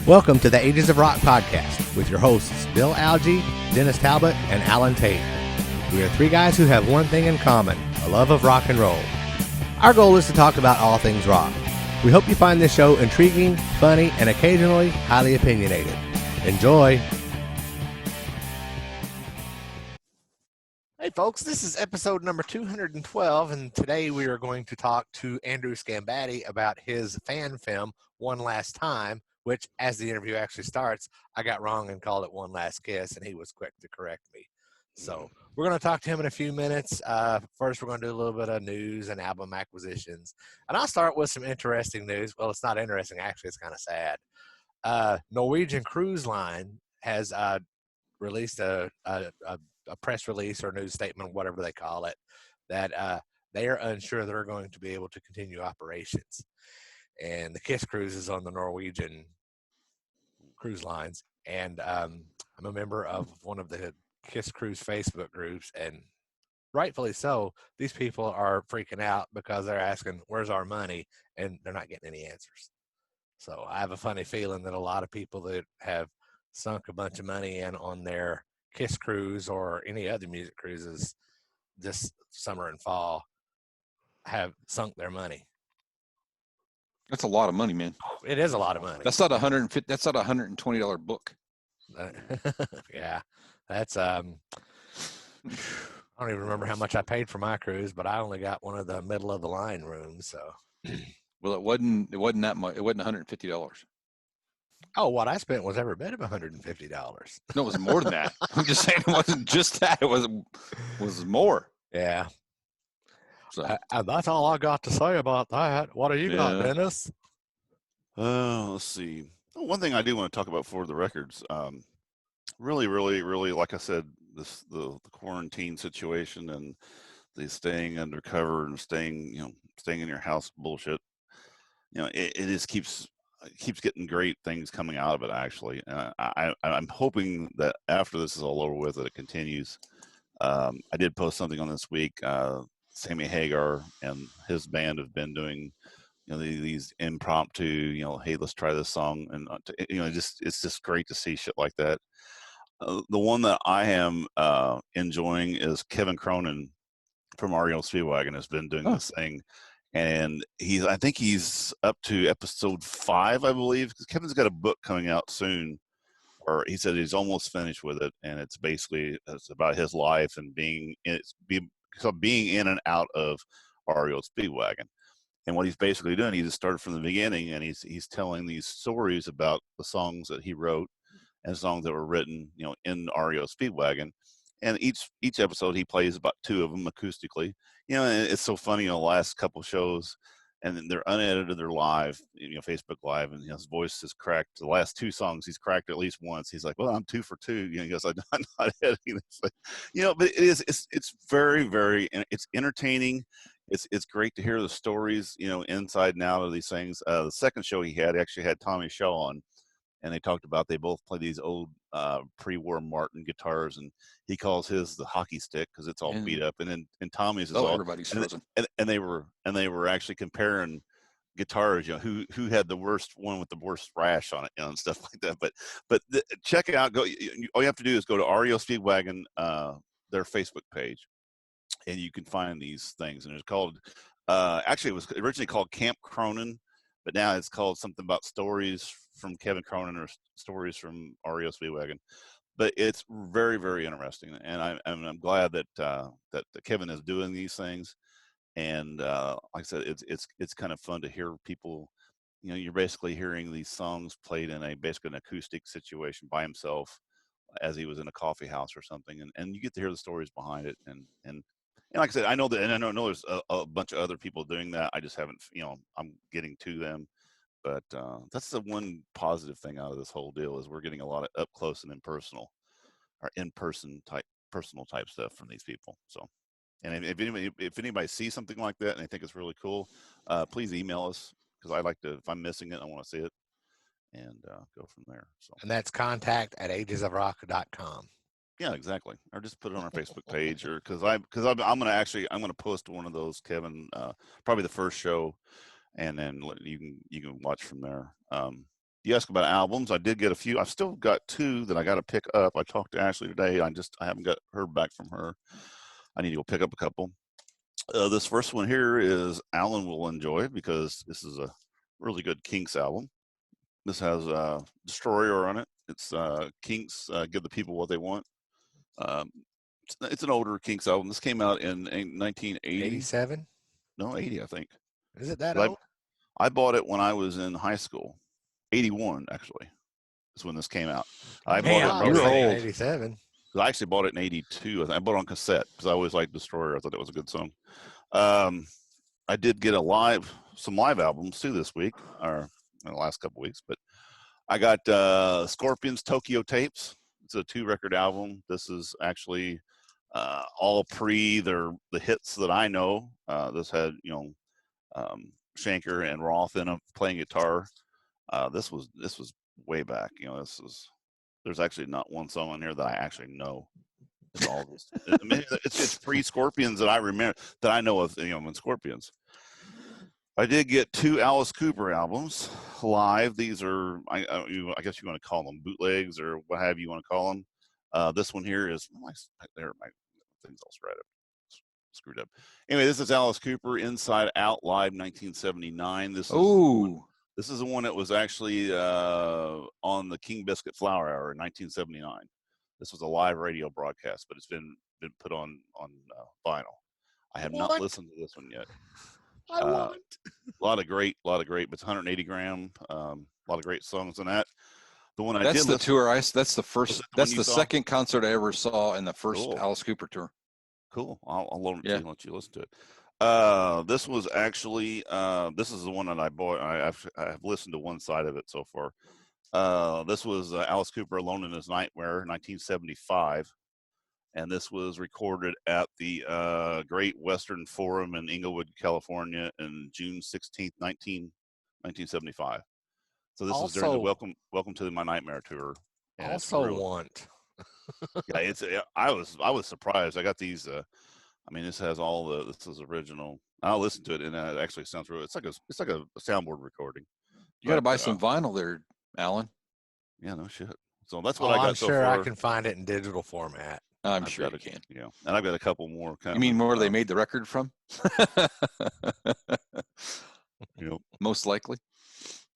Welcome to the Ages of Rock podcast with your hosts, Bill Algie, Dennis Talbot, and Alan Tate. We are three guys who have one thing in common, a love of rock and roll. Our goal is to talk about all things rock. We hope you find this show intriguing, funny, and occasionally highly opinionated. Enjoy! Hey folks, this is episode number 212, and today we are going to talk to Andrew Sgambati about his fan film, One Last Time, which, as the interview actually starts, I got wrong and called it One Last Kiss, and he was quick to correct me. So we're going to talk to him in a few minutes. First, we're going to do a little bit of news and album acquisitions. And I'll start with some interesting news. Well, it's not interesting. Actually, it's kind of sad. Norwegian Cruise Line has released a press release or news statement, whatever they call it, that they are unsure they're going to be able to continue operations. And the Kiss Cruise is on the Norwegian cruise lines. And I'm a member of one of the Kiss Cruise Facebook groups, and rightfully so, these people are freaking out because they're asking, where's our money? And they're not getting any answers. So I have a funny feeling that a lot of people that have sunk a bunch of money in on their Kiss Cruise or any other music cruises this summer and fall have sunk their money. That's a lot of money, man. It is a lot of money. That's not $150. That's not $120 book. Yeah, that's I don't even remember how much I paid for my cruise, but I only got one of the middle of the line rooms. So, well, it wasn't that much. It wasn't $150. Oh, what I spent was every bit of $150. No, it was more than that. I'm just saying it wasn't just that. It was more. Yeah. So and that's all I got to say about that. What do you got, Dennis? Let's see. One thing I do want to talk about for the records, really, like I said, the quarantine situation and the staying undercover and staying in your house bullshit. It just keeps getting great things coming out of it. Actually, I'm hoping that after this is all over with, that it continues. I did post something on this week. Sammy Hagar and his band have been doing, these impromptu, hey, let's try this song, and it's just great to see shit like that. The one that I am enjoying is Kevin Cronin from REO Speedwagon has been doing this thing, and I think he's up to episode 5, I believe, because Kevin's got a book coming out soon, or he said he's almost finished with it, and it's about his life and being in and out of REO Speedwagon. And what he's basically doing, he just started from the beginning, and he's telling these stories about the songs that he wrote and songs that were written, in REO Speedwagon. And each episode he plays about 2 of them acoustically. And it's so funny, the last couple shows, and then they're unedited, they're live, Facebook Live, and his voice is cracked. The last 2 songs he's cracked at least once. He's like, well, I'm 2 for 2. He goes, I'm not editing this. But it's very, very, it's entertaining. It's great to hear the stories, inside and out of these things. The second show he actually had Tommy Shaw on, and they talked about they both play these old pre-war Martin guitars, and he calls his the hockey stick because it's all beat up, and Tommy's is all everybody's frozen. And they were actually comparing guitars, who had the worst one with the worst rash on it, and stuff like that. But check it out. All you have to do is go to REO Speedwagon, their Facebook page, and you can find these things. And it's called actually it was originally called Camp Cronin, but now it's called something about stories from Kevin Cronin or stories from REO Speedwagon. But it's very, very interesting, and I'm glad that Kevin is doing these things. And like I said, it's kind of fun to hear people. You're basically hearing these songs played in basically an acoustic situation by himself, as he was in a coffee house or something, and you get to hear the stories behind it. And like I said, I know there's a bunch of other people doing that. I just haven't, I'm getting to them. But that's the one positive thing out of this whole deal is we're getting a lot of up close and in-person type stuff from these people. So, and if anybody sees something like that and they think it's really cool, please email us, because I like to, if I'm missing it, I want to see it, and go from there. So, and that's contact@agesofrock.com. Yeah, exactly. Or just put it on our Facebook page, or because I'm gonna post one of those, Kevin, probably the first show, and then you can watch from there. You asked about albums. I did get a few. I've still got two that I got to pick up. I talked to Ashley today. I haven't got heard back from her. I need to go pick up a couple. This first one here is Alan will enjoy because this is a really good Kinks album. This has Destroyer on it. It's Kinks Give the People What They Want. It's an older Kinks album. This came out in 1980. 87? No, 80, I think. Is it that I, old? I bought it when I was in high school. 81, actually, is when this came out. I bought Damn, it. you're Probably old. 87. I actually bought it in 82. I bought it on cassette because I always liked Destroyer. I thought it was a good song. I did get some live albums too this week, or in the last couple weeks, but I got Scorpions Tokyo Tapes. It's a 2-record album. This is actually all pre the hits that I know. This had Shanker and Roth in them playing guitar. This was way back. There's actually not one song on here that I actually know. It's all this. I mean, it's pre Scorpions that I remember, that I know of. When Scorpions. I did get 2 Alice Cooper albums live. These are, I guess you want to call them bootlegs or what have you want to call them. This one here is my things all screwed up. Anyway, this is Alice Cooper, Inside Out Live, 1979. This is the one that was actually on the King Biscuit Flower Hour in 1979. This was a live radio broadcast, but it's been put on vinyl. I have not listened to this one yet. I want. A lot of great, but it's 180 gram. A lot of great songs in that. The one That's the tour. That's the first. That's the second concert I ever saw in the first Alice Cooper tour. Cool. I'll let you listen to it. This was actually this is the one that I bought. I've listened to one side of it so far. This was Alice Cooper Alone in His Nightmare, 1975. And this was recorded at the Great Western Forum in Inglewood, California, in June 16th, 1975. So this is during the Welcome to My Nightmare tour. And want. Yeah, I was surprised. I got these. This has this is original. I'll listen to it, and it actually sounds real. It's like a soundboard recording. You got to buy some vinyl there, Alan. Yeah, no shit. So that's what I got so far. I'm sure I can find it in digital format. I'm sure you can. Yeah, and I've got a couple more. You mean more they made the record from? Most likely.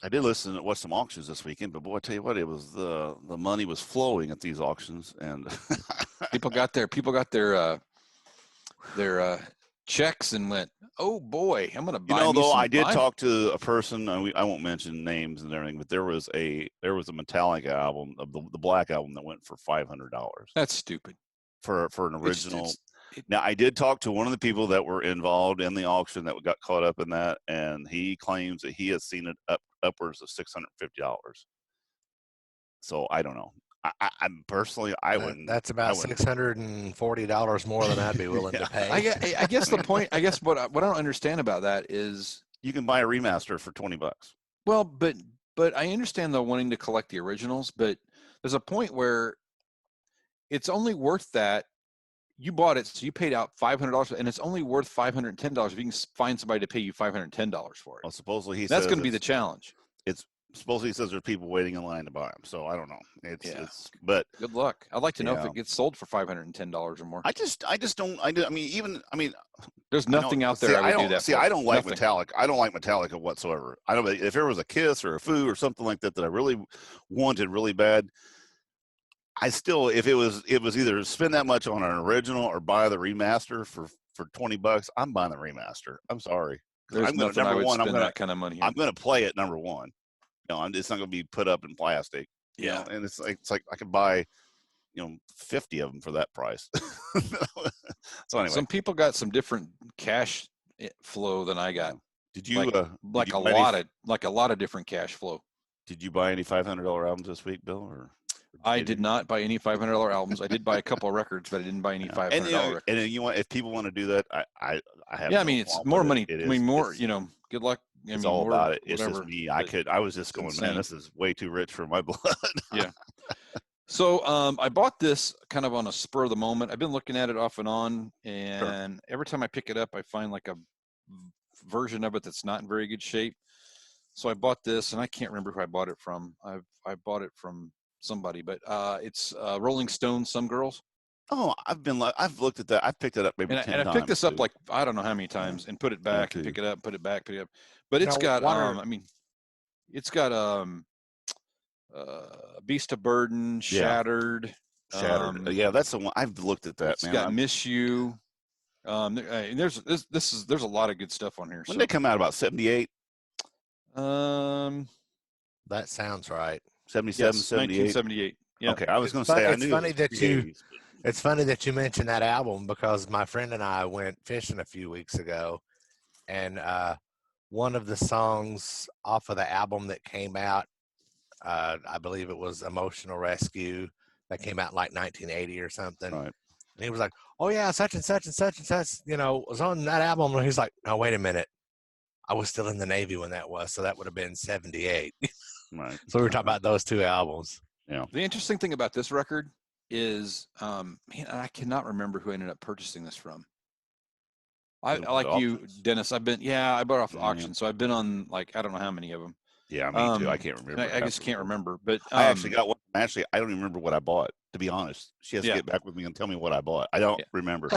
I did watch some auctions this weekend, but boy, I tell you what, it was the money was flowing at these auctions, and people got their checks and went, oh boy, I'm going to buy. Though I did talk to a person, I won't mention names and everything, but there was a Metallica album, of the Black Album, that went for $500. That's stupid. For an original. Now, I did talk to one of the people that were involved in the auction that got caught up in that, and he claims that he has seen it upwards of $650. So I don't know. I'm personally, I wouldn't. That's about $640 more than I'd be willing to pay. I guess the point. I guess what I don't understand about that is you can buy a remaster for $20. Well, but I understand though wanting to collect the originals, but there's a point where it's only worth that. You bought it, so you paid out $500, and it's only worth $510 if you can find somebody to pay you $510 for it. Well, supposedly that's going to be the challenge. It's supposedly he says there's people waiting in line to buy them, so I don't know. But good luck. I'd like to know if it gets sold for $510 or more. I just don't. There's nothing out there I would do that. See, for. I don't like Metallica. I don't like Metallica whatsoever. I don't. If there was a Kiss or a Foo or something like that I really wanted really bad. If it was either spend that much on an original or buy the remaster for $20, I'm buying the remaster. I'm sorry. There's nothing I would spend that kind of money on. I'm going to play it number one. It's not going to be put up in plastic. Yeah. And it's like I could buy, 50 of them for that price. So anyway, some people got some different cash flow than I got. Did you a lot of different cash flow? Did you buy any $500 albums this week, Bill? Or I did not buy any $500 albums. I did buy a couple of records, but I didn't buy any $500 records. And if people want to do that, I have. Yeah, it's more money. More. Good luck. It's all about it. It's just me. I was just going, man, this is way too rich for my blood. Yeah. So I bought this kind of on a spur of the moment. I've been looking at it off and on, and every time I pick it up, I find like a version of it that's not in very good shape. So I bought this, and I can't remember who I bought it from. I bought it from somebody, but it's Rolling Stone, Some Girls. Oh, I've looked at that. I've picked it up maybe 10 times. And I picked this up too. like I don't know how many times, and put it back, and pick it up, put it back, pick it up. But it's got I mean, it's got Beast of Burden, Shattered. Yeah, that's the one. I've looked at that. It's got Miss You. There's a lot of good stuff on here. When did they come out? About 78. That sounds right. 77, yes, 78. 1978. Yeah. Okay, I was going to say. It's funny that you. It's funny that you mentioned that album because my friend and I went fishing a few weeks ago, and one of the songs off of the album that came out, I believe it was "Emotional Rescue," that came out in like 1980 or something. Right. And he was like, "Oh yeah, such and such and such and such, was on that album." And he's like, "No, wait a minute, I was still in the Navy when that was, so that would have been '78." Right. So we were talking about those two albums. Yeah. The interesting thing about this record is, man, I cannot remember who I ended up purchasing this from. I like you, Dennis. I bought it off the auction, so I've been on like I don't know how many of them. Yeah, me too. I can't remember. I just can't remember. But I actually got one. Actually, I don't even remember what I bought. To be honest, she has to get back with me and tell me what I bought. I don't remember.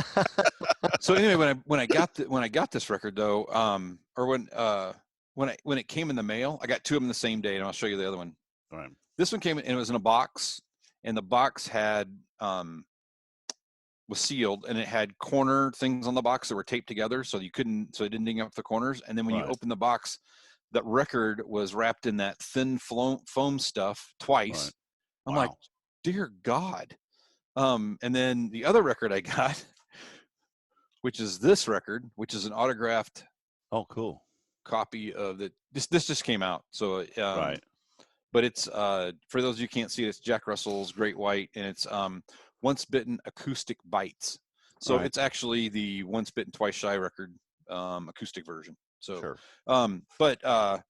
So anyway, when I got this record though, or when it came in the mail, I got two of them the same day, and I'll show you the other one. All right. This one came in, and it was in a box, and the box had was sealed, and it had corner things on the box that were taped together, so it didn't ding up the corners. And then when you open the box, that record was wrapped in that thin foam stuff twice. Right. I'm like, dear God. And then the other record I got, which is this record, which is an autographed copy of this just came out. So but it's for those of you who can't see it, it's Jack Russell's Great White, and it's Once Bitten Acoustic Bites. So it's actually the Once Bitten Twice Shy record acoustic version. So but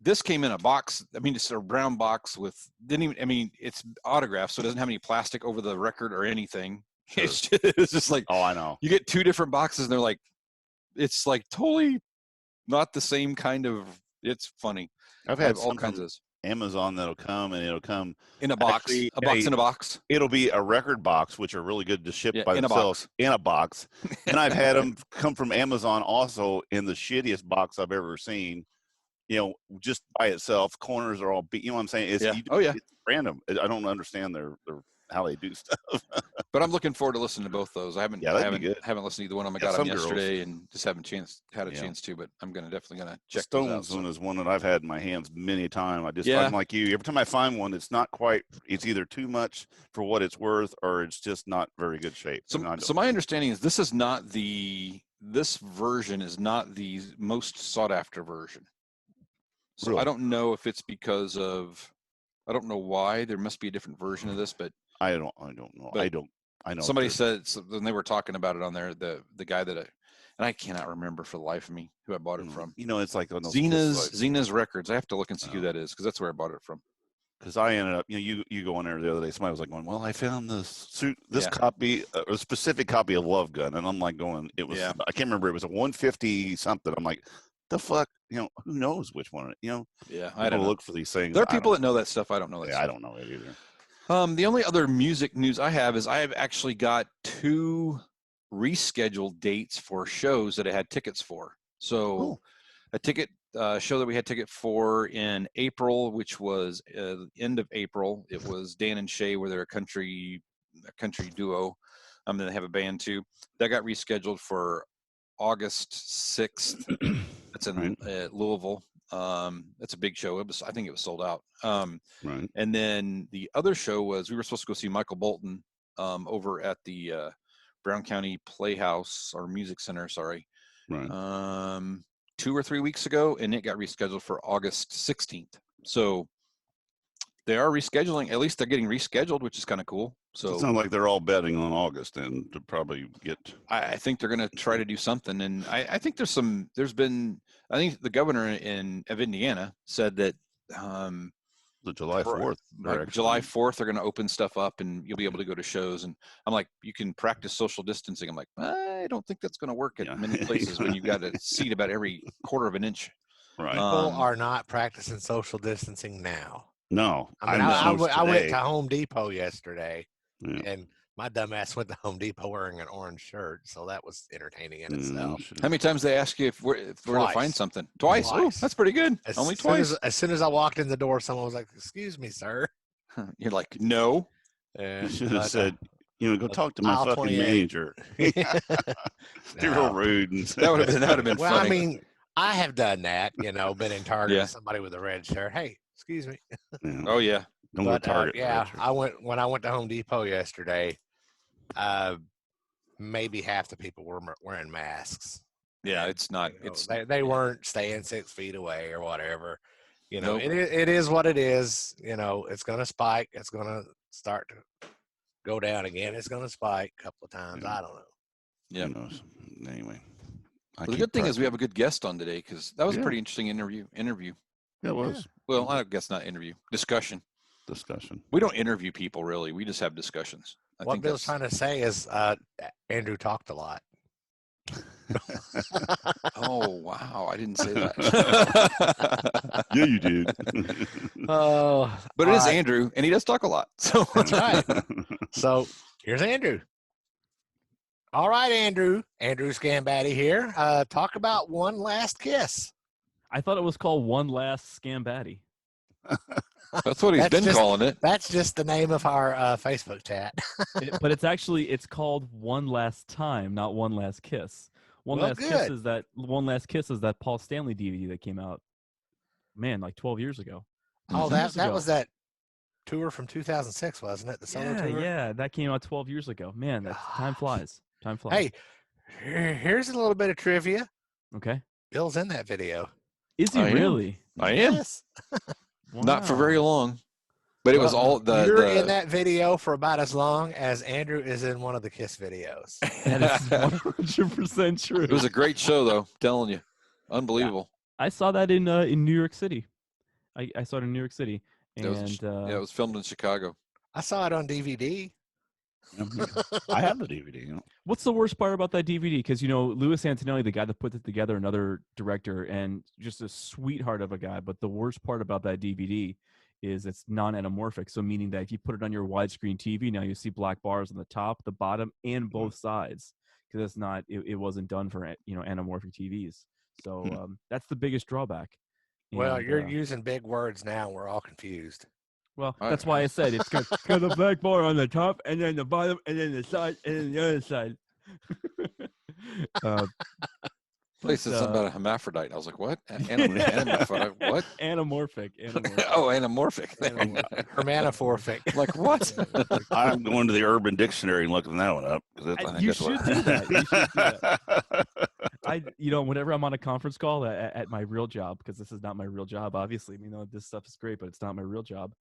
this came in a box. I mean, it's a brown box with it's autographed, so it doesn't have any plastic over the record or anything. Sure. It's just like, I know. You get two different boxes, and they're like, it's like totally not the same kind of. It's funny. I've had all kinds of Amazon that'll come, and it'll come in a box. Actually, a box in a box. It'll be a record box, which are really good to ship by themselves in a box. And I've had them come from Amazon also in the shittiest box I've ever seen. Just by itself, corners are all beat. You know what I'm saying? It's random. I don't understand their how they do stuff. But I'm looking forward to listening to both those. I haven't listened to either one of them. I got them yesterday and just haven't had a chance to, but I'm definitely gonna check Stones one is one that I've had in my hands many times. I'm like you. Every time I find one, it's not quite. It's either too much for what it's worth, or it's just not very good shape. So my understanding is this version is not the most sought after version. So really? I don't know if it's because of, I don't know why. There must be a different version of this, but I don't know. I know. Somebody said when they were talking about it on there, the guy and I cannot remember for the life of me who I bought it from. It's like Zena's Records. I have to look and see who that is, because that's where I bought it from. Because I ended up, you go in there the other day. Somebody was like going, "Well, I found this copy, a specific copy of Love Gun," and I'm like going, "It was I can't remember. It was a 150 something." I'm like, "The fuck, who knows which one?" I don't look for these things. There are people that know that stuff. I don't know that. I don't know it either. The only other music news I have is I have actually got 2 rescheduled dates for shows that I had tickets for. So a ticket show that we had ticket for in April, which was end of April. It was Dan and Shay, where they're a country duo. Then they have a band too. That got rescheduled for August 6th. That's in Louisville. That's a big show. I think it was sold out. Right. And then the other show was, we were supposed to go see Michael Bolton over at the Brown County Playhouse or Music Center. Sorry. Right. 2 or 3 weeks ago, and it got rescheduled for August 16th. So they are rescheduling. At least they're getting rescheduled, which is kind of cool. So it sounds like they're all betting on August and to probably get. I think they're going to try to do something, and I think I think the governor of Indiana said that The July 4th. Like July 4th, they're going to open stuff up, and you'll be able to go to shows. And I'm like, you can practice social distancing. I'm like, I don't think that's going to work at many places when you've got a seat about every quarter of an inch. Right. People are not practicing social distancing now. No. I mean, I went to Home Depot yesterday, and my dumbass went to Home Depot wearing an orange shirt, so that was entertaining in itself. How many times they ask you where to find something? Twice. Oh, that's pretty good. Only twice. As soon as I walked in the door, someone was like, "Excuse me, sir." You're like, no. You should have said, go talk to my fucking manager. They're real rude. That would have been well, funny. I mean, I have done that. Been in Target with somebody with a red shirt. Hey, excuse me. Oh yeah. Don't go to Target. When I went to Home Depot yesterday. Maybe half the people were wearing masks. Yeah, it's not. They weren't staying 6 feet away or whatever. Nope. It is what it is. It's going to spike. It's going to start to go down again. It's going to spike a couple of times. I don't know. Yeah. Anyway, the good thing is we have a good guest on today because that was a pretty interesting interview. Yeah, it was. Well, I guess not interview. Discussion. We don't interview people really. We just have discussions. What Bill's trying to say is Andrew talked a lot. Oh, wow. I didn't say that. Yeah, you did. But it is Andrew, and he does talk a lot. So that's right. So here's Andrew. All right, Andrew. Andrew Sgambati here. Talk about One Last Kiss. I thought it was called One Last Sgambati. That's what he's been calling it. That's just the name of our Facebook chat. But it's called One Last Time, not One Last Kiss. One Last Kiss is that Paul Stanley DVD that came out, man, like 12 years ago. Oh, that was that tour from 2006, wasn't it? The solo tour? Yeah, that came out 12 years ago. Man, time flies. Time flies. Hey, here's a little bit of trivia. Okay. Bill's in that video. Is he really? I am. Yes. Wow. Not for very long, but it was all You're in that video for about as long as Andrew is in one of the Kiss videos. That is 100% true. It was a great show, though. I'm telling you, unbelievable. Yeah. I saw that in New York City. I saw it in New York City, and it was filmed in Chicago. I saw it on DVD. I have the DVD. What's the worst part about that DVD? Because Louis Antonelli, the guy that put it together, another director, and just a sweetheart of a guy. But the worst part about that DVD is it's non-anamorphic. So meaning that if you put it on your widescreen TV, now you see black bars on the top, the bottom, and both sides. Because it's not. It wasn't done for anamorphic TVs. So that's the biggest drawback. Well, you're using big words now. We're all confused. Well, that's why I said it's got a black bar on the top, and then the bottom, and then the side, and then the other side. They said something about a hermaphrodite. I was like, what? Anamorphic. What? Anamorphic. Oh, anamorphic. Hermanophoric. Like what? I'm going to the Urban Dictionary and looking that one up. You should do that. Whenever I'm on a conference call at my real job, because this is not my real job, obviously. This stuff is great, but it's not my real job.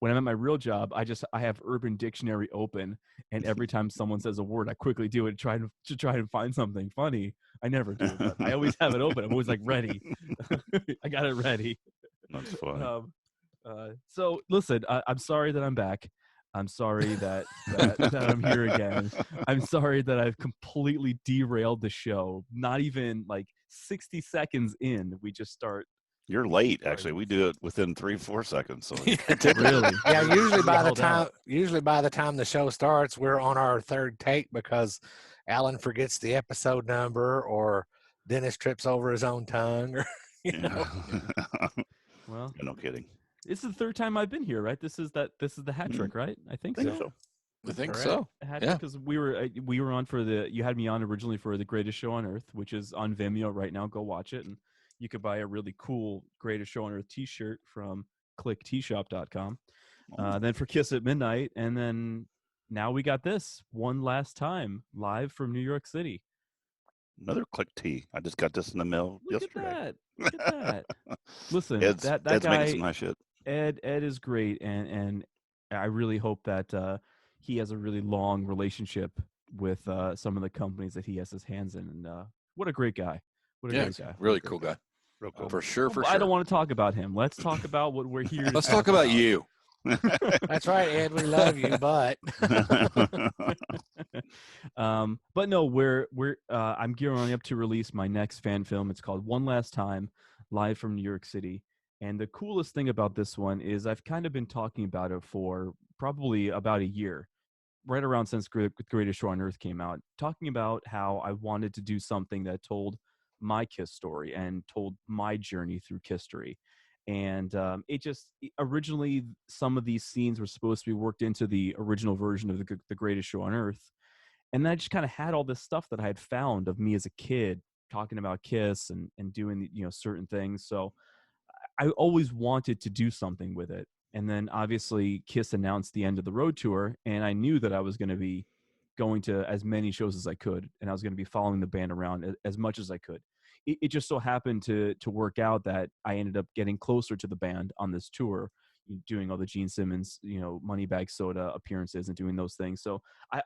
When I'm at my real job, I have Urban Dictionary open, and every time someone says a word, I quickly do it to try and find something funny. I never do, but I always have it open. I'm always like ready. I got it ready. That's funny. So listen, I'm sorry that I'm back. I'm sorry that I'm here again. I'm sorry that I've completely derailed the show. Not even like 60 seconds in, we just start. You're late, actually. We do it within 3-4 seconds. So really? Yeah. Usually by the time the show starts, we're on our third take because Alan forgets the episode number, or Dennis trips over his own tongue, or Well, no kidding. This is the third time I've been here, right? This is the hat trick, right? I think so. I think so. Because we were on you had me on originally for the Greatest Show on Earth, which is on Vimeo right now. Go watch it, and you could buy a really cool Greatest Show on Earth T-shirt from clicktshop.com. Then for Kiss at Midnight, and then now we got this One Last Time live from New York City. Another Click T. I just got this in the mail yesterday. Look at that. Listen, Ed's that making guy, some nice shit. Ed is great, and I really hope that he has a really long relationship with some of the companies that he has his hands in. And what a great guy! What a great guy! Really cool guy. Real cool. For sure, for I sure. don't want to talk about him. Let's talk about what we're here to Let's talk about you. That's right, Ed. We love you, but but no, I'm gearing up to release my next fan film. It's called One Last Time, live from New York City. And the coolest thing about this one is I've kind of been talking about it for probably about a year, right around since The Greatest Show on Earth came out, talking about how I wanted to do something that told my Kiss story and told my journey through Kisstory. And originally some of these scenes were supposed to be worked into the original version of the Greatest Show on Earth. And then I just kind of had all this stuff that I had found of me as a kid talking about Kiss and doing, certain things. So I always wanted to do something with it. And then obviously Kiss announced the end of the road tour, and I knew that I was going to be going to as many shows as I could, and I was going to be following the band around as much as I could. It just so happened to work out that I ended up getting closer to the band on this tour, doing all the Gene Simmons, Moneybag Soda appearances and doing those things. So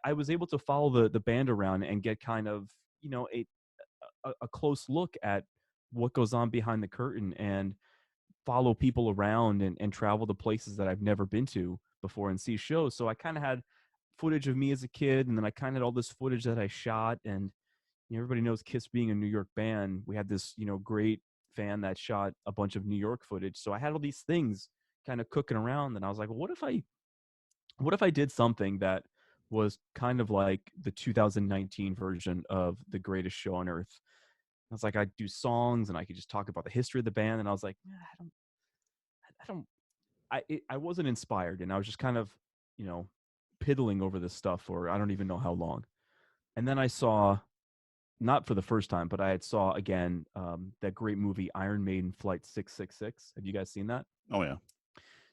I was able to follow the band around and get kind of, a close look at what goes on behind the curtain and follow people around and travel to places that I've never been to before and see shows. So I kind of had footage of me as a kid, and then I kind of had all this footage that I shot. And everybody knows Kiss being a New York band. We had this, great fan that shot a bunch of New York footage. So I had all these things kind of cooking around, and I was like, well, what if I did something that was kind of like the 2019 version of The Greatest Show on Earth? I was like, I'd do songs and I could just talk about the history of the band. And I was like, I wasn't inspired, and I was just kind of, piddling over this stuff for I don't even know how long. And then I saw, not for the first time, but I had saw again that great movie Iron Maiden Flight 666. Have you guys seen that? Oh yeah.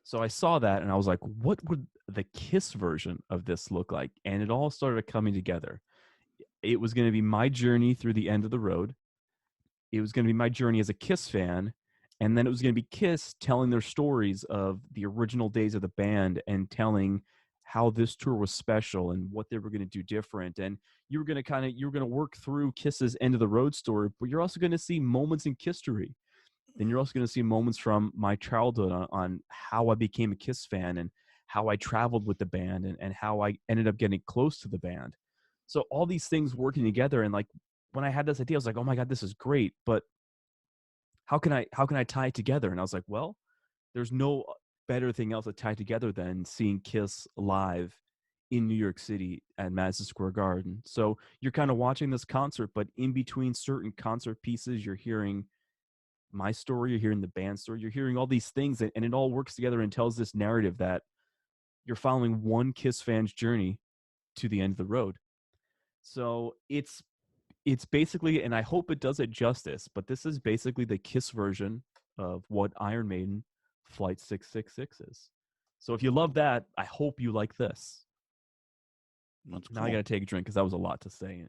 So I saw that and I was like, what would the Kiss version of this look like? And it all started coming together. It was going to be my journey through the end of the road. It was going to be my journey as a Kiss fan. And then it was going to be Kiss telling their stories of the original days of the band and telling how this tour was special and what they were going to do different. And you were going to work through Kiss's end of the road story, but you're also going to see moments in Kisstory. Then you're also going to see moments from my childhood on how I became a Kiss fan and how I traveled with the band and how I ended up getting close to the band. So all these things working together, and like when I had this idea, I was like, oh my God, this is great. But how can I tie it together? And I was like, well, there's no better thing else to tie together than seeing Kiss live in New York City at Madison Square Garden. So you're kind of watching this concert, but in between certain concert pieces, you're hearing my story, you're hearing the band story, you're hearing all these things, and it all works together and tells this narrative that you're following one Kiss fan's journey to the end of the road. So it's basically, and I hope it does it justice, but this is basically the Kiss version of what Iron Maiden Flight 666 is. So if you love that, I hope you like this. That's cool. Now I got to take a drink because that was a lot to say.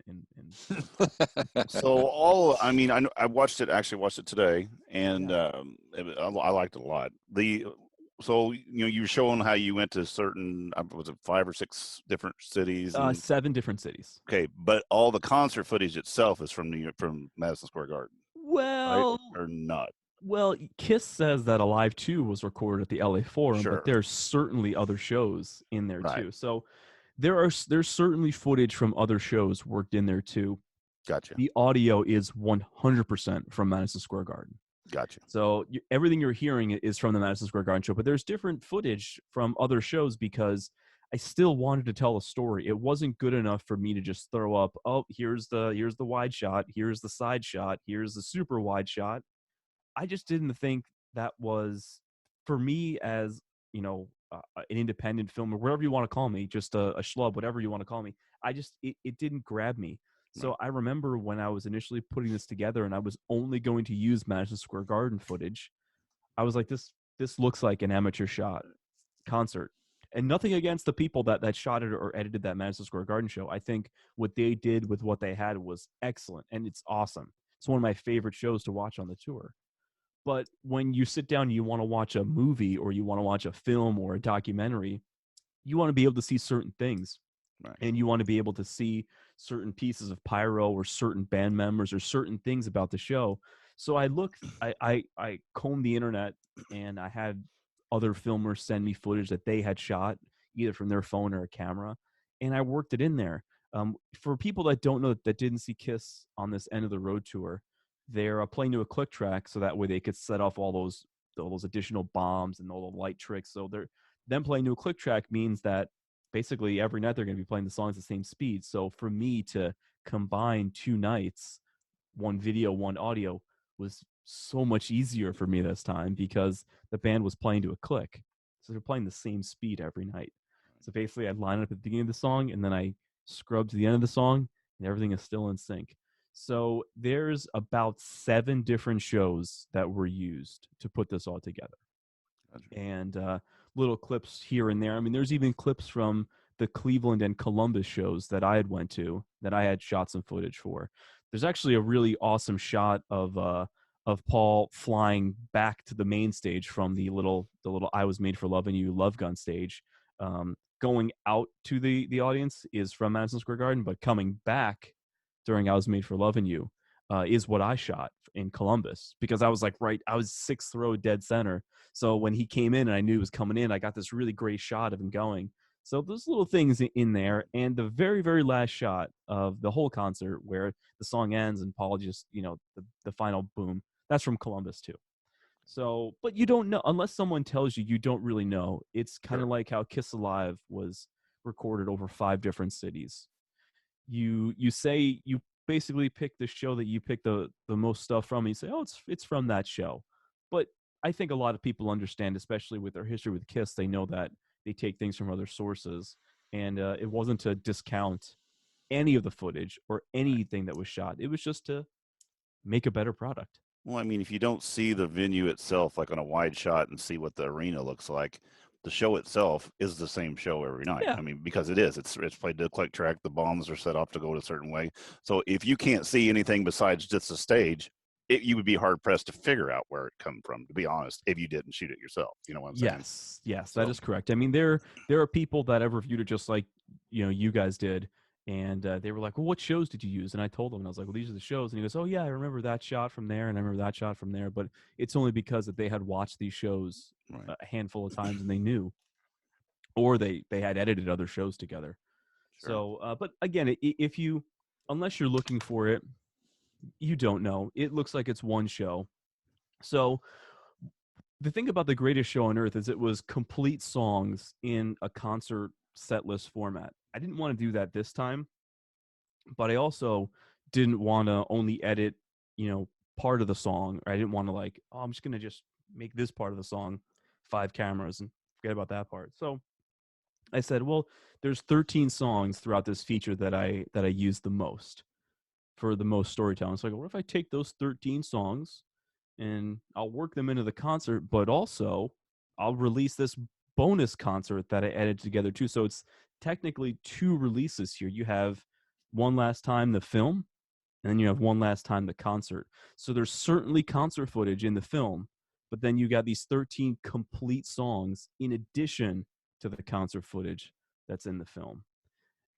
So I watched it today, and I liked it a lot. So you were showing how you went to certain, was it 5 or 6 different cities? 7 different cities. Okay, but all the concert footage itself is from Madison Square Garden. Well, right? Or not? Well, Kiss says that Alive 2 was recorded at the LA Forum, Sure. but there's certainly other shows in there Right. too. So there's certainly footage from other shows worked in there too. Gotcha. The audio is 100% from Madison Square Garden. Gotcha. So everything you're hearing is from the Madison Square Garden show, but there's different footage from other shows because I still wanted to tell a story. It wasn't good enough for me to just throw up, oh, here's the wide shot, here's the side shot, here's the super wide shot. I just didn't think that was, for me as, an independent film or whatever you want to call me, just a schlub, whatever you want to call me. It didn't grab me. So I remember when I was initially putting this together and I was only going to use Madison Square Garden footage, I was like, this looks like an amateur shot concert. And nothing against the people that shot it or edited that Madison Square Garden show. I think what they did with what they had was excellent and it's awesome. It's one of my favorite shows to watch on the tour. But when you sit down and you want to watch a movie or you want to watch a film or a documentary, you want to be able to see certain things. Right. And you want to be able to see certain pieces of pyro or certain band members or certain things about the show. So I looked, I combed the internet, and I had other filmers send me footage that they had shot either from their phone or a camera, and I worked it in there. For people that don't know, that didn't see Kiss on this End of the Road tour, they're playing to a click track, so that way they could set off all those additional bombs and all the light tricks. So they're them playing to a click track means that basically every night they're going to be playing the songs at the same speed. So for me to combine 2 nights, one video, one audio, was so much easier for me this time because the band was playing to a click. So they're playing the same speed every night. So basically I'd line up at the beginning of the song, and then I scrub to the end of the song, and everything is still in sync. So there's about 7 different shows that were used to put this all together. Gotcha. And little clips here and there. I mean, there's even clips from the Cleveland and Columbus shows that I had went to that I had shot some footage for. There's actually a really awesome shot of Paul flying back to the main stage from the little "I Was Made for Loving You" Love Gun stage. Going out to the audience is from Madison Square Garden, but coming back during "I Was Made for Loving You" is what I shot in Columbus, because I was I was 6th row dead center. So when he came in and I knew he was coming in, I got this really great shot of him going. So those little things in there, and the very, very last shot of the whole concert where the song ends and Paul just, the final boom, that's from Columbus too. So, but you don't know unless someone tells you. You don't really know. It's kind of like how Kiss Alive was recorded over 5 different cities. You say you basically pick the show that you pick the most stuff from, and you say, oh, it's from that show. But I think a lot of people understand, especially with their history with Kiss, they know that they take things from other sources, and it wasn't to discount any of the footage or anything that was shot. It was just to make a better product. Well, I mean, if you don't see the venue itself, like on a wide shot, and see what the arena looks like, the show itself is the same show every night. Yeah. I mean, because it's played to a click track. The bombs are set off to go a certain way. So if you can't see anything besides just the stage, you would be hard pressed to figure out where it come from, to be honest, if you didn't shoot it yourself. You know what I'm saying? Yes, that is correct. I mean, there are people that have reviewed it just like you guys did, and they were like, "Well, what shows did you use?" And I told them, and I was like, "Well, these are the shows." And he goes, "Oh yeah, I remember that shot from there, and I remember that shot from there." But it's only because that they had watched these shows Right. a handful of times and they knew, or they had edited other shows together. Sure. So, but again, if you, unless you're looking for it, you don't know. It looks like it's one show. So the thing about the Greatest Show on Earth is it was complete songs in a concert set list format. I didn't want to do that this time, but I also didn't want to only edit, part of the song. Or I didn't want to I'm just going to just make this part of the song 5 cameras and forget about that part. So I said, well, there's 13 songs throughout this feature that I use the most for the most storytelling. So I go, what if I take those 13 songs and I'll work them into the concert, but also I'll release this bonus concert that I edited together too. So it's technically 2 releases here. You have One Last Time, the film, and then you have One Last Time, the concert. So there's certainly concert footage in the film, but then you got these 13 complete songs in addition to the concert footage that's in the film.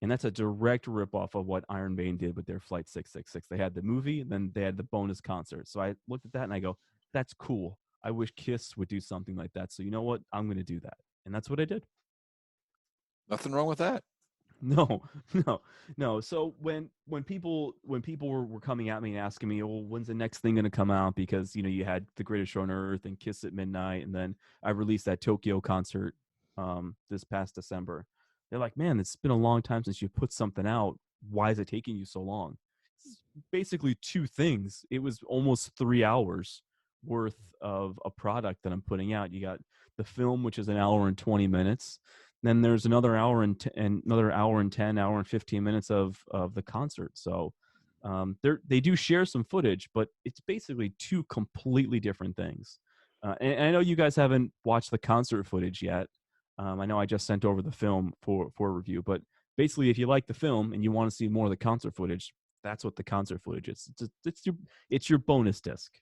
And that's a direct ripoff of what Iron Maiden did with their Flight 666. They had the movie, and then they had the bonus concert. So I looked at that and I go, that's cool. I wish Kiss would do something like that. So you know what? I'm going to do that. And that's what I did. Nothing wrong with that. No. So when people were coming at me and asking me, well, when's the next thing going to come out? Because, you had The Greatest Show on Earth and Kiss at Midnight. And then I released that Tokyo concert this past December. They're like, man, it's been a long time since you put something out. Why is it taking you so long? It's basically 2 things. It was almost 3 hours worth of a product that I'm putting out. You got the film, which is an hour and 20 minutes. Then there's another hour and 10, hour and 15 minutes of the concert. So they do share some footage, but it's basically 2 completely different things. And I know you guys haven't watched the concert footage yet. I know I just sent over the film for review, but basically, if you like the film and you want to see more of the concert footage, that's what the concert footage is. It's your bonus disc.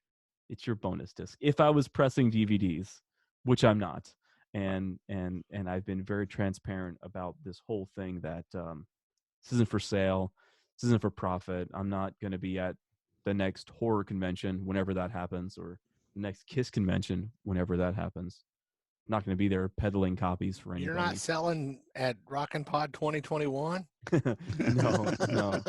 It's your bonus disc. If I was pressing DVDs, which I'm not, and I've been very transparent about this whole thing that this isn't for sale, this isn't for profit. I'm not going to be at the next horror convention whenever that happens, or the next Kiss convention whenever that happens. I'm not going to be there peddling copies for anybody. You're not selling at Rockin' Pod 2021? No.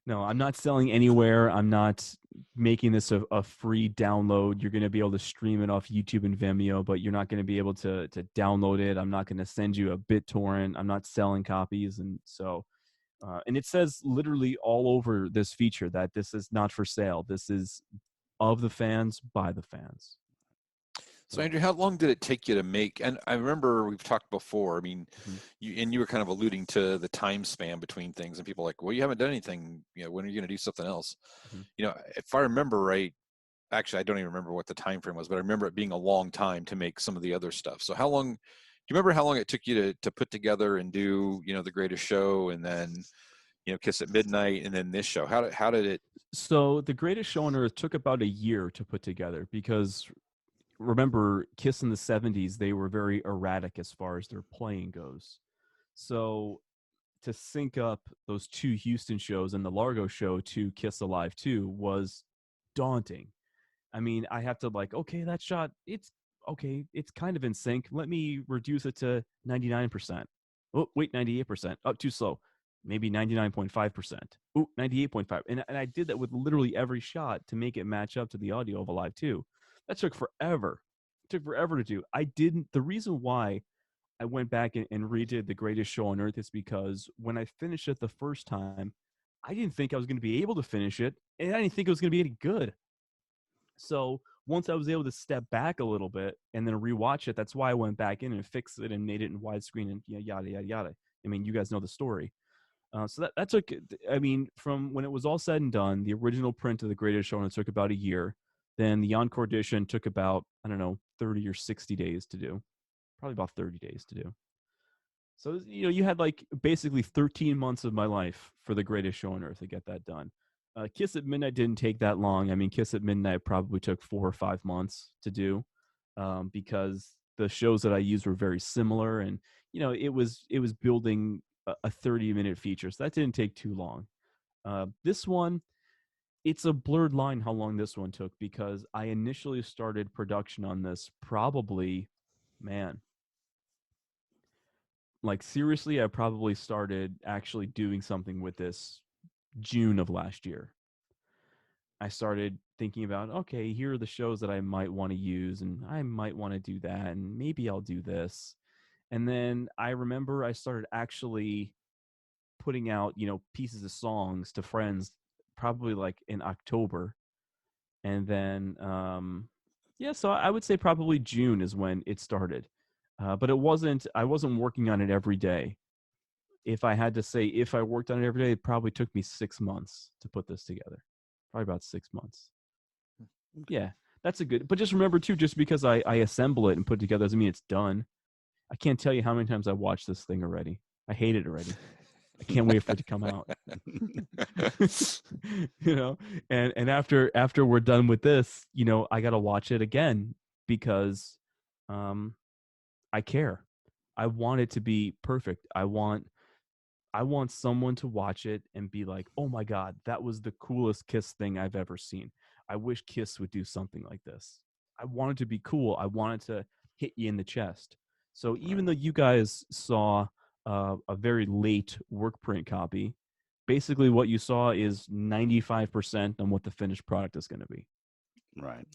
No, I'm not selling anywhere. I'm not making this a free download. You're going to be able to stream it off YouTube and Vimeo, but you're not going to be able to download it. I'm not going to send you a BitTorrent. I'm not selling copies. And so, and it says literally all over this feature that this is not for sale. This is of the fans, by the fans. So Andrew, how long did it take you to make? And I remember we've talked before. I mean, Mm-hmm. you were kind of alluding to the time span between things, and people are like, well, you haven't done anything. You know, when are you going to do something else? Mm-hmm. You know, if I remember right, actually, I don't even remember what the time frame was, but I remember it being a long time to make some of the other stuff. So how long? Do you remember how long it took you to put together and do, you know, the Greatest Show, and then, you know, Kiss at Midnight, and then this show? How did it? So the Greatest Show on Earth took about a year to put together because remember, Kiss in the 70s, they were very erratic as far as their playing goes. So to sync up those two Houston shows and the Largo show to Kiss Alive 2 was daunting. I mean, I have to like, okay, that shot, it's okay, it's kind of in sync. Let me reduce it to 99%. Oh, wait, 98%. Up too slow. Maybe 99.5%. Oh, 98.5. And I did that with literally every shot to make it match up to the audio of Alive 2. That took forever. It took forever to do. The reason why I went back and redid The Greatest Show on Earth is because when I finished it the first time, I didn't think I was going to be able to finish it, and I didn't think it was going to be any good. So once I was able to step back a little bit and then rewatch it, that's why I went back in and fixed it and made it in widescreen and yada, yada, yada. I mean, you guys know the story. So that took, I mean, from when it was all said and done, the original print of The Greatest Show on Earth took about a year. Then the Encore edition took about, I don't know, 30 or 60 days to do. Probably about 30 days to do. So, you know, you had like basically 13 months of my life for The Greatest Show on Earth to get that done. Kiss at Midnight didn't take that long. I mean, Kiss at Midnight probably took 4 or 5 months to do because the shows that I used were very similar, and you know, it was building a 30-minute feature, so that didn't take too long. This one, it's a blurred line how long this one took because I initially started production on this probably, man, like seriously, I probably started actually doing something with this June of last year. I started thinking about, okay, here are the shows that I might want to use, and I might want to do that, and maybe I'll do this. And then I remember I started actually putting out, you know, pieces of songs to friends probably like in October. And then, yeah, so I would say probably June is when it started. But I wasn't working on it every day. If I had to say, if I worked on it every day, it probably took me 6 months to put this together. Probably about 6 months. Yeah, that's a good. But just remember too, just because I assemble it and put it together doesn't mean it's done. I can't tell you how many times I watched this thing already. I hate it already. I can't wait for it to come out. You know, and after we're done with this, you know, I gotta watch it again because I care. I want it to be perfect. I want someone to watch it and be like, oh my God, that was the coolest Kiss thing I've ever seen. I wish Kiss would do something like this. I want it to be cool. I want it to hit you in the chest. So even though you guys saw a very late work print copy, basically what you saw is 95% on what the finished product is going to be. Right.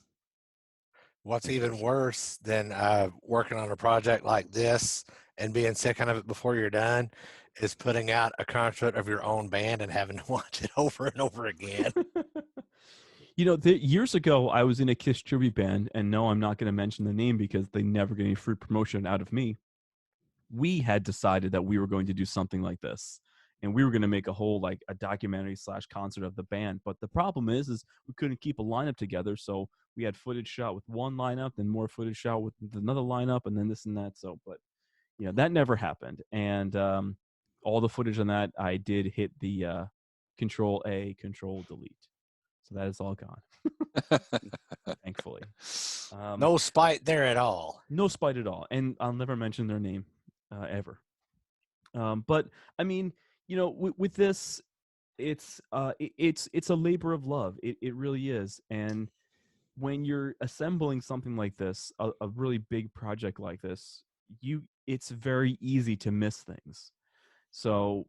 What's even worse than working on a project like this and being sick of it before you're done is putting out a concert of your own band and having to watch it over and over again. You know, years ago, I was in a Kiss tribute band, and no, I'm not going to mention the name because they never get any free promotion out of me. We had decided that we were going to do something like this, and we were going to make a whole like a documentary / concert of the band. But the problem is we couldn't keep a lineup together, so we had footage shot with one lineup, then more footage shot with another lineup, and then this and that. So, but you know, that never happened, and all the footage on that I did hit the Control A, Control Delete. So that is all gone, thankfully. No spite there at all. No spite at all. And I'll never mention their name ever. But, I mean, you know, with this, it's it's a labor of love. It really is. And when you're assembling something like this, a really big project like this, it's very easy to miss things. So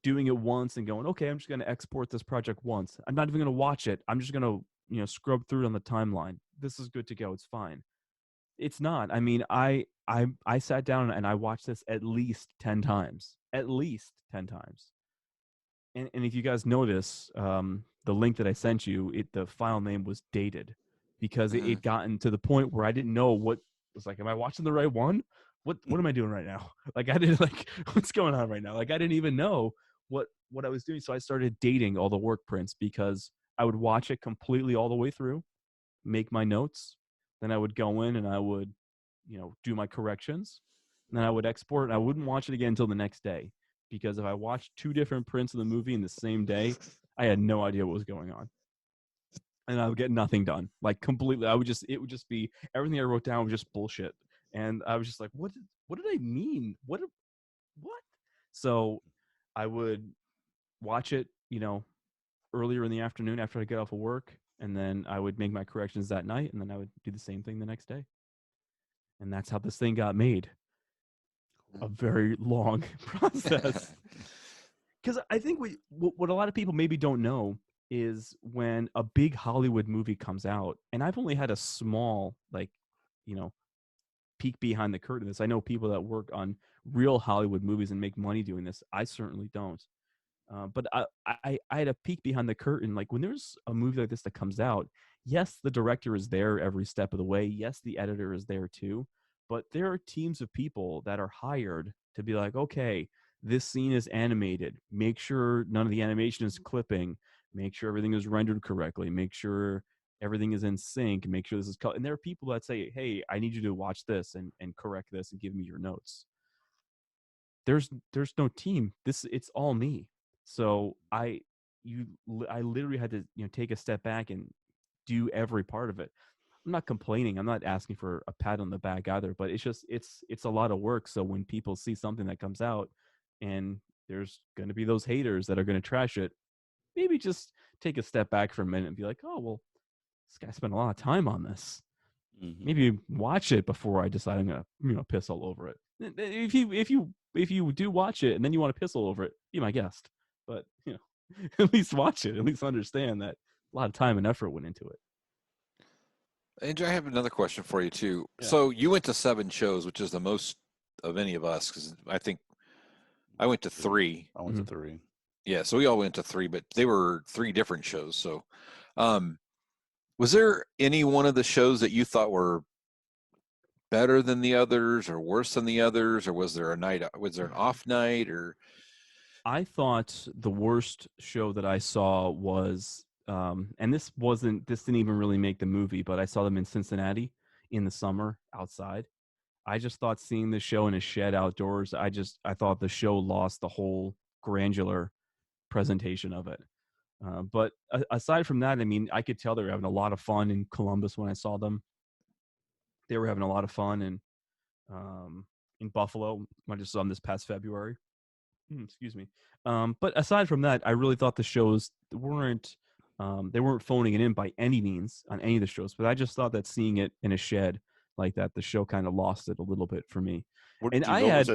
doing it once and going, okay, I'm just going to export this project once. I'm not even going to watch it. I'm just going to, scrub through it on the timeline. This is good to go. It's fine. It's not. I mean, I sat down and I watched this at least 10 times. At least 10 times. And if you guys notice, the link that I sent you, the file name was dated because Mhm. it gotten to the point where I didn't know what was like, am I watching the right one? What am I doing right now? Like I didn't like what's going on right now? Like I didn't even know what I was doing. So I started dating all the work prints because I would watch it completely all the way through, make my notes, then I would go in and I would, do my corrections, and then I would export it. And I wouldn't watch it again until the next day because if I watched two different prints of the movie in the same day, I had no idea what was going on. And I would get nothing done. Like completely, it would just be everything I wrote down was just bullshit. And I was just like, what did I mean? What? So I would watch it, earlier in the afternoon after I get off of work, and then I would make my corrections that night, and then I would do the same thing the next day. And that's how this thing got made. A very long process. Because I think what a lot of people maybe don't know is when a big Hollywood movie comes out, and I've only had a small, like, peek behind the curtain. This I know people that work on real Hollywood movies and make money doing this. I certainly don't. But I had a peek behind the curtain. Like when there's a movie like this that comes out, yes, the director is there every step of the way. Yes, the editor is there too. But there are teams of people that are hired to be like, okay, this scene is animated. Make sure none of the animation is clipping. Make sure everything is rendered correctly. Make sure everything is in sync. Make sure this is cut. And there are people that say, hey, I need you to watch this and correct this and give me your notes. There's no team. It's all me. So I literally had to take a step back and do every part of it. I'm not complaining. I'm not asking for a pat on the back either, but it's just it's a lot of work. So when people see something that comes out and there's going to be those haters that are going to trash it, maybe just take a step back for a minute and be like, oh well, this guy spent a lot of time on this. Mhm. Maybe watch it before I decide I'm gonna piss all over it. If you do watch it and then you want to piss all over it, be my guest. But at least watch it. At least understand that a lot of time and effort went into it. Andrew, I have another question for you too. Yeah. So you went to 7 shows, which is the most of any of us, because I think I went to 3. I went to 3. Yeah, so we all went to 3, but they were 3 different shows. So, was there any one of the shows that you thought were better than the others, or worse than the others, or was there an off night, or? I thought the worst show that I saw was, and this didn't even really make the movie, but I saw them in Cincinnati in the summer outside. I just thought seeing the show in a shed outdoors, I thought the show lost the whole granular presentation of it. But aside from that, I mean, I could tell they were having a lot of fun in Columbus when I saw them. They were having a lot of fun in Buffalo. I just saw them this past February. Excuse me. But aside from that, I really thought the shows weren't they weren't phoning it in by any means on any of the shows. But I just thought that seeing it in a shed like that, the show kind of lost it a little bit for me. Where And did you I go? had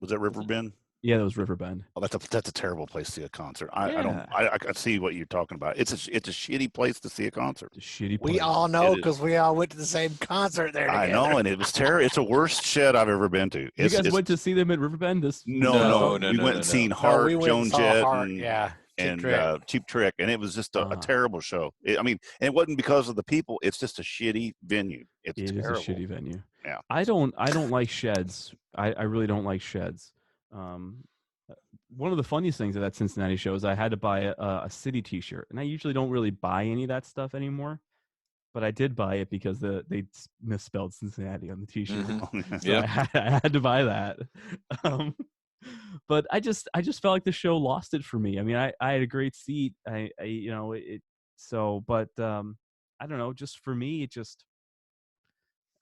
Was that Riverbend? yeah, that was Riverbend. Oh, that's a terrible place to see a concert. I Yeah. I see what you're talking about. It's a shitty place to see a concert. It's a shitty We place. all know It is. because we all went to the same concert there I together. know, and it was terrible. It's the worst shed I've ever been to. You guys went to see them at Riverbend? No. No, We no, went no, and seen no. Heart, we went Joan and saw Jett, Heart, and yeah, Cheap and Trick. Cheap Trick, and it was just a terrible show. I mean, and it wasn't because of the people. It's just a shitty venue. It's It terrible. is a shitty venue. Yeah. I don't like sheds. I really don't like sheds. One of the funniest things of that Cincinnati show is I had to buy a city T-shirt, and I usually don't really buy any of that stuff anymore. But I did buy it because they misspelled Cincinnati on the T-shirt, so Yep. I had to buy that. But I just felt like the show lost it for me. I mean, I had a great seat. I but I don't know. Just for me,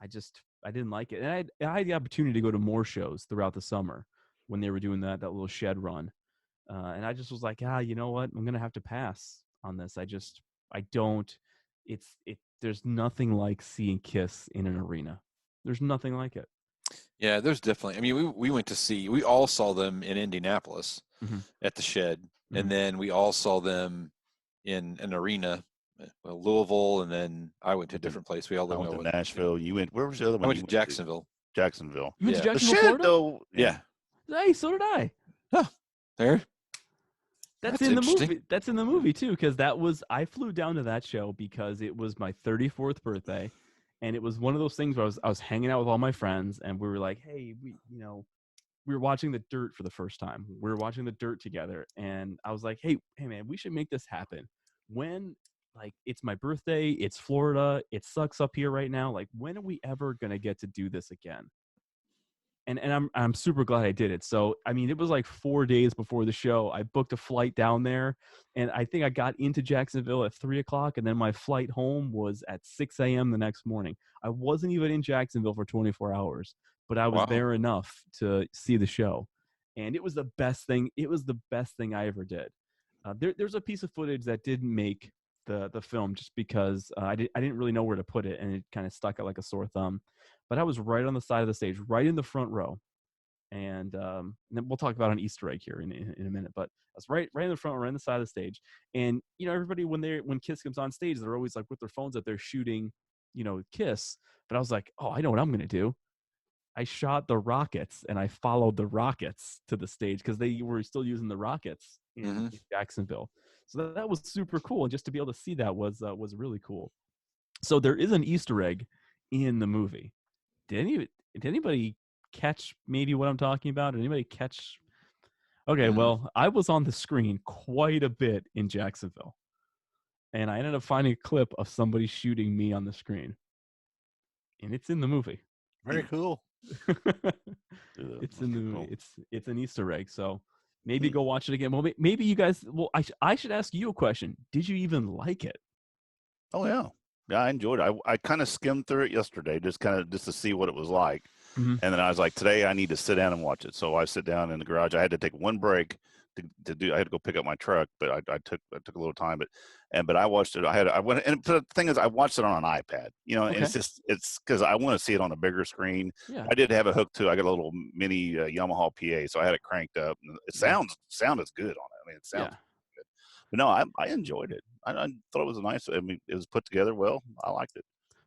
I didn't like it, and I had the opportunity to go to more shows throughout the summer when they were doing that little shed run. And I just was like, you know what? I'm gonna have to pass on this. I don't. There's nothing like seeing Kiss in an arena. There's nothing like it. Yeah, there's definitely. I mean, we went to see. We all saw them in Indianapolis Mhm. at the Shed, Mhm. and then we all saw them in an arena, Louisville, and then I went to a different place. We all I didn't went know to Nashville. You went. Where was the other I one? went You to went Jacksonville. Jacksonville. You went to Yeah. The Jacksonville, Shed, Florida? though. Yeah. Hey, so did I. There. That's That's in the interesting. movie. That's in the movie too, because I flew down to that show because it was my 34th birthday, and it was one of those things where I was hanging out with all my friends, and we were like, hey, we were watching The Dirt for the first time. We were watching The Dirt together, and I was like, hey man, we should make this happen. When it's my birthday, it's Florida, it sucks up here right now. Like, when are we ever gonna get to do this again? And I'm super glad I did it. So I mean, it was like 4 days before the show. I booked a flight down there, and I think I got into Jacksonville at 3:00, and then my flight home was at 6 a.m. the next morning. I wasn't even in Jacksonville for 24 hours, but I was Wow. there enough to see the show, and it was the best thing. It was the best thing I ever did. There's a piece of footage that didn't make the film just because I didn't really know where to put it, and it kind of stuck out like a sore thumb. But I was right on the side of the stage, right in the front row, and then we'll talk about an Easter egg here in a minute. But I was right in the front, right on the side of the stage, and everybody when Kiss comes on stage, they're always like with their phones up, they're shooting, Kiss. But I was like, oh, I know what I'm gonna do. I shot the Rockets, and I followed the Rockets to the stage because they were still using the Rockets in Jacksonville. So that was super cool, and just to be able to see that was really cool. So there is an Easter egg in the movie. Did anybody catch maybe what I'm talking about? Did anybody catch? Okay, well, I was on the screen quite a bit in Jacksonville, and I ended up finding a clip of somebody shooting me on the screen, and it's in the movie. Very cool. It's in the movie. Cool. It's an Easter egg, so maybe go watch it again. Well, maybe you guys. Well, I should ask you a question. Did you even like it? Oh yeah, I enjoyed it. I kind of skimmed through it yesterday, just to see what it was like, and then I was like, today I need to sit down and watch it. So I sit down in the garage. I had to take one break to do. I had to go pick up my truck, but I took a little time. But I watched it. I went, and the thing is, I watched it on an iPad. And it's because I want to see it on a bigger screen. Yeah. I did have a hook too. I got a little mini Yamaha PA, so I had it cranked up. And it sounded good on it. I mean, it sounds. Yeah. But no, I enjoyed it. I thought it was nice. I mean, it was put together well. I liked it.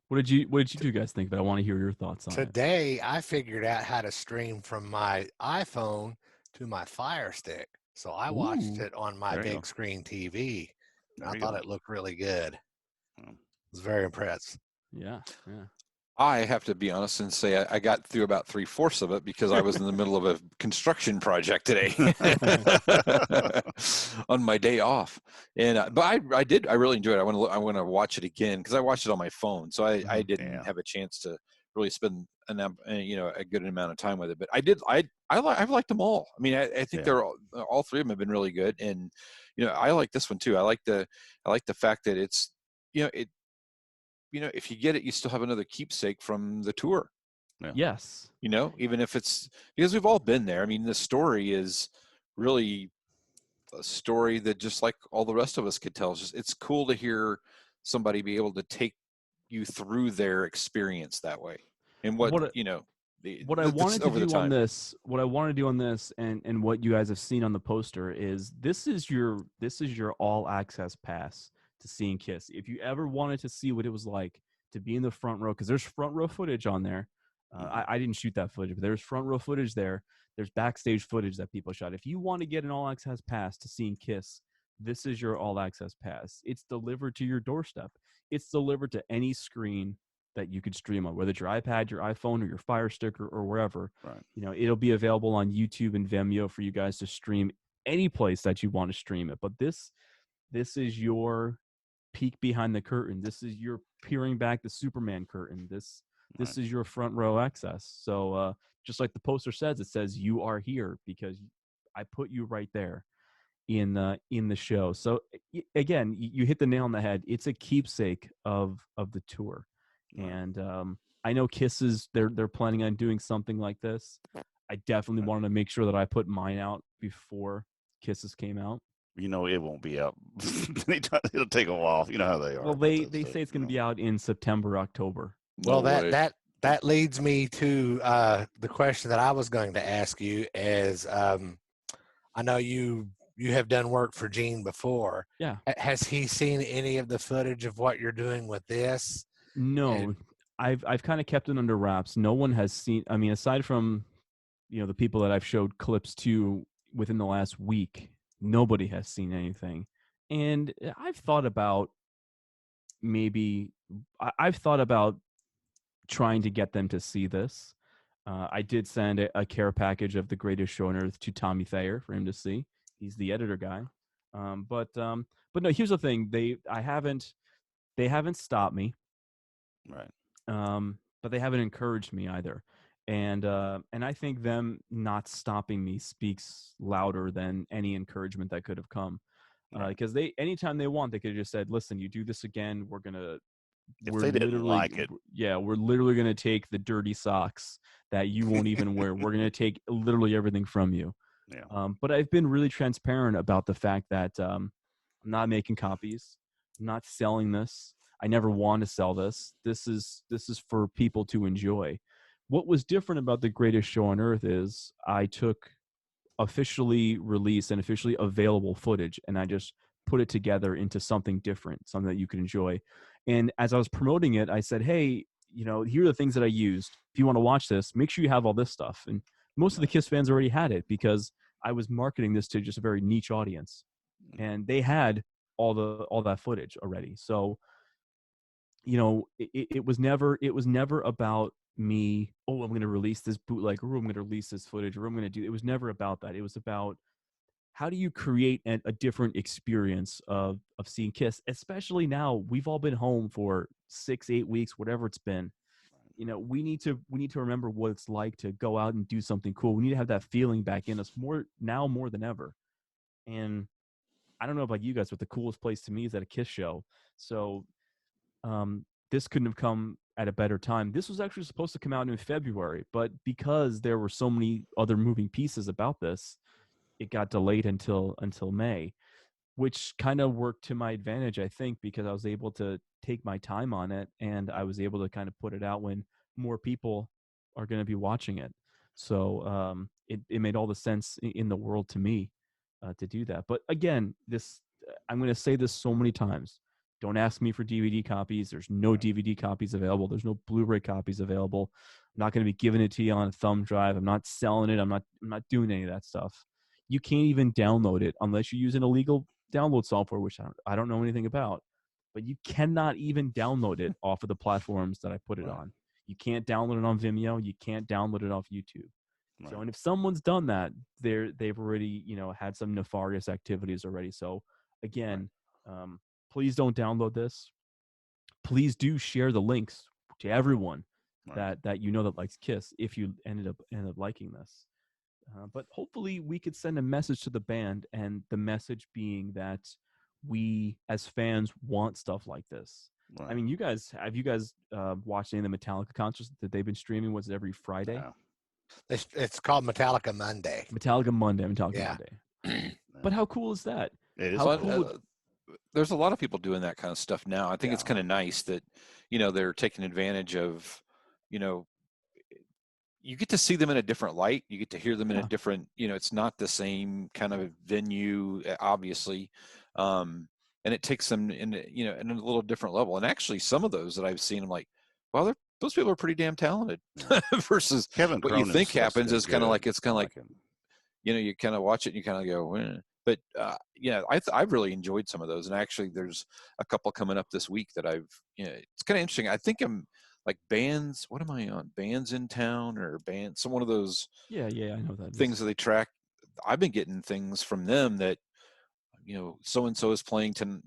What did you two guys think? But I want to hear your thoughts on it. Today, I figured out how to stream from my iPhone to my Fire Stick. So I watched it on my big screen TV. I thought it looked really good. I was very impressed. Yeah. I have to be honest and say I got through about 3/4 of it because I was in the middle of a construction project today on my day off. And but I really enjoyed it. I want to watch it again because I watched it on my phone, so I didn't have a chance to really spend a good amount of time with it. But I've liked them all. I mean, I think they're all three of them have been really good, and I like this one too. I like the fact that it's if you get it, you still have another keepsake from the tour. Yeah. Yes. Even if it's because we've all been there. I mean, the story is really a story that just like all the rest of us could tell. It's cool to hear somebody be able to take you through their experience that way. And what I want to do on this and what you guys have seen on the poster is this is your all access pass to seeing Kiss. If you ever wanted to see what it was like to be in the front row, because there's front row footage on there. I didn't shoot that footage, but there's front row footage there. There's backstage footage that people shot. If you want to get an all access pass to seeing Kiss, this is your all access pass. It's delivered to your doorstep. It's delivered to any screen that you could stream on, whether it's your iPad, your iPhone, or your Fire Stick, or wherever. Right. It'll be available on YouTube and Vimeo for you guys to stream any place that you want to stream it. But this is your peek behind the curtain. This is your peering back the Superman curtain. This is your front row access. So just like the poster says, it says you are here because I put you right there in the show. So again, you hit the nail on the head. It's a keepsake of the tour. And I know Kiss they're planning on doing something like this. I definitely wanted to make sure that I put mine out before Kisses came out. You know, it won't be out. It'll take a while. You know how they are. Well, about they that stuff, say it's you going to know. be out in September, October. Well, No way. that leads me to the question that I was going to ask you is, I know you have done work for Gene before. Yeah. Has he seen any of the footage of what you're doing with this? No, I've kind of kept it under wraps. No one has seen. I mean, aside from the people that I've showed clips to within the last week, nobody has seen anything. And I've thought about I've thought about trying to get them to see this. I did send a care package of The Greatest Show on Earth to Tommy Thayer for him to see. He's the editor guy. But no, here's the thing. They haven't stopped me. Right. But they haven't encouraged me either. And I think them not stopping me speaks louder than any encouragement that could have come. Because anytime they want, they could have just said, "Listen, you do this again, If they didn't like it, we're literally gonna take the dirty socks that you won't even wear. We're gonna take literally everything from you." yeah. But I've been really transparent about the fact that I'm not making copies, I'm not selling this. I never want to sell this. This is for people to enjoy. What was different about The Greatest Show on Earth is I took officially released and officially available footage and I just put it together into something different, something that you could enjoy. And as I was promoting it, I said, "Hey, here are the things that I used. If you want to watch this, make sure you have all this stuff." And most of the Kiss fans already had it because I was marketing this to just a very niche audience, and they had all that footage already. So, it was never about me. Oh, I'm going to release this bootleg, or I'm going to release this footage, or I'm going to do. It was never about that. It was about how do you create a different experience of seeing Kiss, especially now we've all been home for 6-8 weeks, whatever it's been. We need to remember what it's like to go out and do something cool. We need to have that feeling back in us more than ever. And I don't know about you guys, but the coolest place to me is at a Kiss show. So this couldn't have come at a better time. This was actually supposed to come out in February, but because there were so many other moving pieces about this, it got delayed until May, which kind of worked to my advantage, I think, because I was able to take my time on it and I was able to kind of put it out when more people are going to be watching it. So it made all the sense in the world to me to do that. But again, I'm going to say this so many times. Don't ask me for DVD copies. There's no DVD copies available. There's no Blu-ray copies available. I'm not going to be giving it to you on a thumb drive. I'm not selling it. I'm not doing any of that stuff. You can't even download it unless you use an illegal download software, which I don't know anything about. But you cannot even download it off of the platforms that I put it on. You can't download it on Vimeo. You can't download it off YouTube. So, and if someone's done that, they've already had some nefarious activities already. So, again, please don't download this. Please do share the links to everyone that that likes Kiss if you ended up liking this. But hopefully we could send a message to the band, and the message being that we as fans want stuff like this. I mean, have you guys watched any of the Metallica concerts that they've been streaming? Was it every Friday? Yeah. It's called Metallica Monday. Metallica Monday. Monday. But how cool is that? It is How cool. cool. There's a lot of people doing that kind of stuff now. I think it's kind of nice that they're taking advantage of you get to see them in a different light. You get to hear them in a different, it's not the same kind of venue, obviously. And it takes them in a little different level. And actually some of those that I've seen, I'm like, well, those people are pretty damn talented versus Kevin what you think happens is kind of like, him. You kind of watch it and you kind of go, eh. But I've really enjoyed some of those. And actually there's a couple coming up this week that it's kind of interesting. I think I'm, like bands, what am I on? Bands in Town or some one of those Yeah, I know that things that they track. I've been getting things from them that so and so is playing to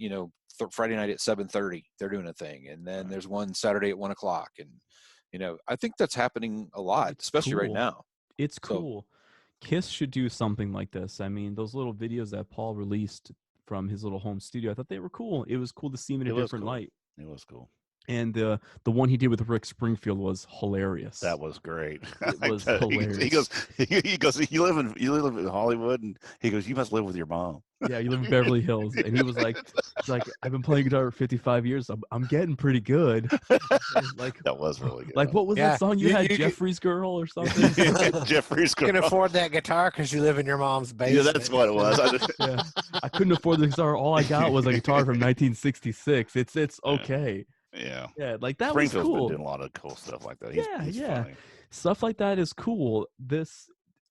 Friday night at 7:30. They're doing a thing, and then there's one Saturday at 1:00, and I think that's happening a lot, especially right now. It's cool. Kiss should do something like this. I mean, those little videos that Paul released from his little home studio, I thought they were cool. It was cool to see him in a different light. It was cool. And the one he did with Rick Springfield was hilarious. That was great. It was He hilarious. goes, he goes, you live in Hollywood, and he goes, you must live with your mom. Yeah, you live in Beverly Hills, and he was like, he's like, I've been playing guitar for 55 years. I'm getting pretty good. Like That was really good. Like what was Yeah, that song you had, you- Jeffrey's Girl or something? Jeffrey's You can girl. afford that guitar because you live in your mom's Yeah, basement. that's what it was. Yeah, I couldn't afford the guitar. All I got was a guitar from 1966. It's okay. Yeah. Yeah, like that Springfield's was been cool. doing a lot of cool stuff like that. Yeah, He's yeah. funny. Stuff like that is cool.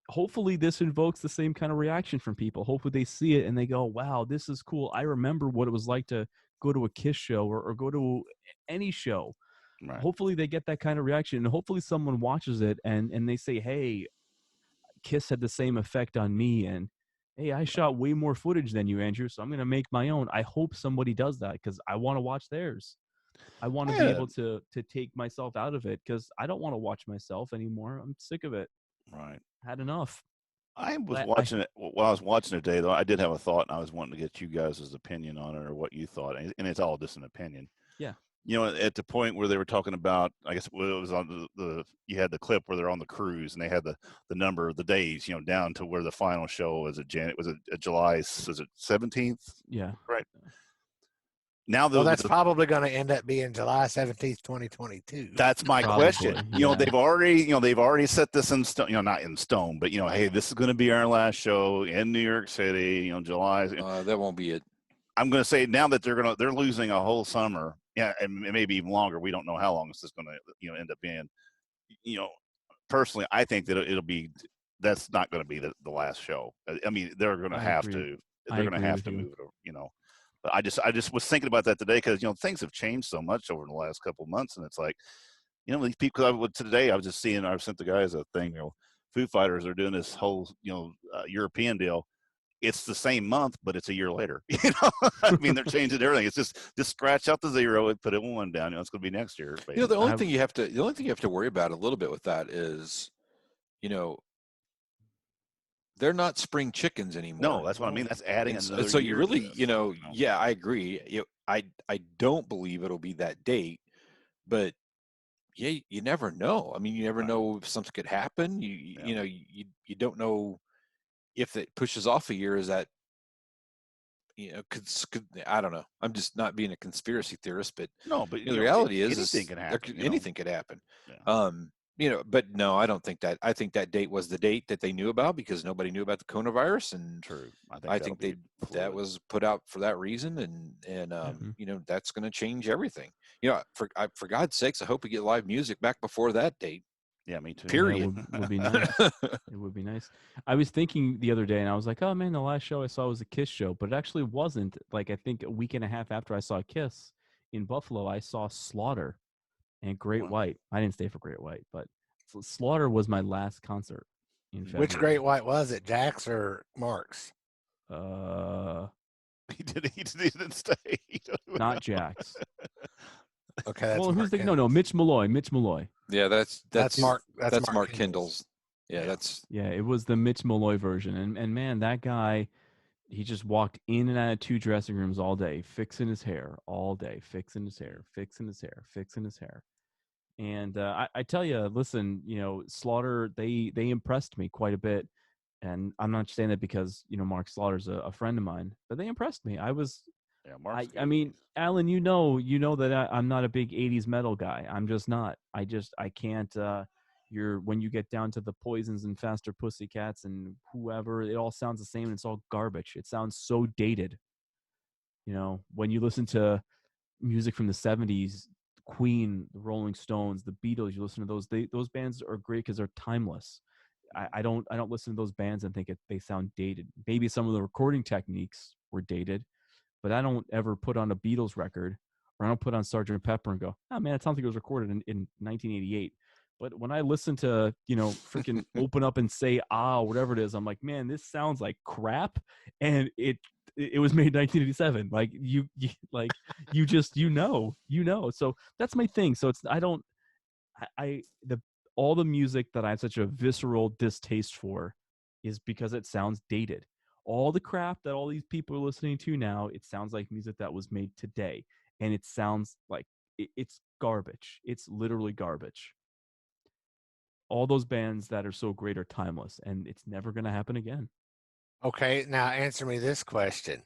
Hopefully this invokes the same kind of reaction from people. Hopefully they see it and they go, wow, this is cool. I remember what it was like to go to a Kiss show or go to any show. Right. Hopefully they get that kind of reaction, and hopefully someone watches it and they say, hey, Kiss had the same effect on me, and hey, I shot way more footage than you, Andrew, so I'm going to make my own. I hope somebody does that because I want to watch theirs. I want to be able to take myself out of it because I don't want to watch myself anymore. I'm sick of it. Right. Had enough. I was watching it. While I was watching it today, though, I did have a thought, and I was wanting to get you guys' opinion on it or what you thought. And it's all just an opinion. Yeah. You know, at the point where they were talking about, I guess it was on you had the clip where they're on the cruise and they had the number of the days, you know, down to where the final show was July, was it 17th? Yeah. Right. Now, Well, that's probably going to end up being July 17th, 2022. That's my Probably, question. You know, they've already set this in stone. You know, not in stone, but hey, this is going to be our last show in New York City. You know, July. That won't be it. I'm going to say now that they're losing a whole summer. Yeah, and maybe even longer. We don't know how long this is going to end up being. You know, personally, I think that that's not going to be the last show. I mean, they're going to have to. They're going to have to move it. You know. But I just was thinking about that today because things have changed so much over the last couple of months, and it's like, these people. Today I was just seeing. I sent the guys a thing. Foo Fighters are doing this whole European deal. It's the same month, but it's a year later. I mean, they're changing everything. It's just scratch out the 0 and put a 1 down. It's going to be next year. Basically. The only thing you have to worry about a little bit with that is, they're not spring chickens anymore. No, that's what I mean. That's adding another. So you really, yeah, I agree. I don't believe it'll be that date, but yeah, you never know. I mean, you never know if something could happen. You don't know if it pushes off a year. Is that could I don't know. I'm just not being a conspiracy theorist, but no, but the reality is anything can happen. Anything could happen. Yeah. But no, I don't think that. I think that date was the date that they knew about because nobody knew about the coronavirus, and true. I think that was put out for that reason, and that's going to change everything. For God's sakes, I hope we get live music back before that date. Yeah, me too. Period. Yeah, would be nice. It would be nice. I was thinking the other day, and I was like, "Oh man, the last show I saw was a Kiss show," but it actually wasn't. Like I think a week and a half after I saw Kiss in Buffalo, I saw Slaughter and Great White. I didn't stay for Great White, but Slaughter was my last concert in February. Which Great White was it, Jack's or Mark's? He didn't stay. Not Jack's. Okay. That's well, who's the no? Mitch Malloy. Yeah, that's Mark. That's Mark Kindle's. Yeah, yeah. It was the Mitch Malloy version, and man, that guy, he just walked in and out of 2 dressing rooms all day, fixing his hair all day, fixing his hair. And I tell you, listen, Slaughter, they impressed me quite a bit, and I'm not saying that because Mark Slaughter's a friend of mine, but they impressed me. I mean, Alan, you know that I'm not a big 80s metal guy. I'm just not. I can't. When you get down to the Poisons and Faster Pussycats and whoever, it all sounds the same and it's all garbage. It sounds so dated. When you listen to music from the 70s, Queen, the Rolling Stones, the Beatles, you listen to those bands are great because they're timeless. I don't listen to those bands and think they sound dated. Maybe some of the recording techniques were dated, but I don't ever put on a Beatles record or I don't put on Sgt. Pepper and go, oh man, it sounds like it was recorded in 1988. But when I listen to, freaking Open Up and Say Ah, whatever it is, I'm like, man, this sounds like crap. And it was made in 1987. Like you just, So that's my thing. So all the music that I have such a visceral distaste for is because it sounds dated. All the crap that all these people are listening to now, it sounds like music that was made today. And it sounds like it's garbage. It's literally garbage. All those bands that are so great are timeless, and it's never going to happen again. Okay, now answer me this question.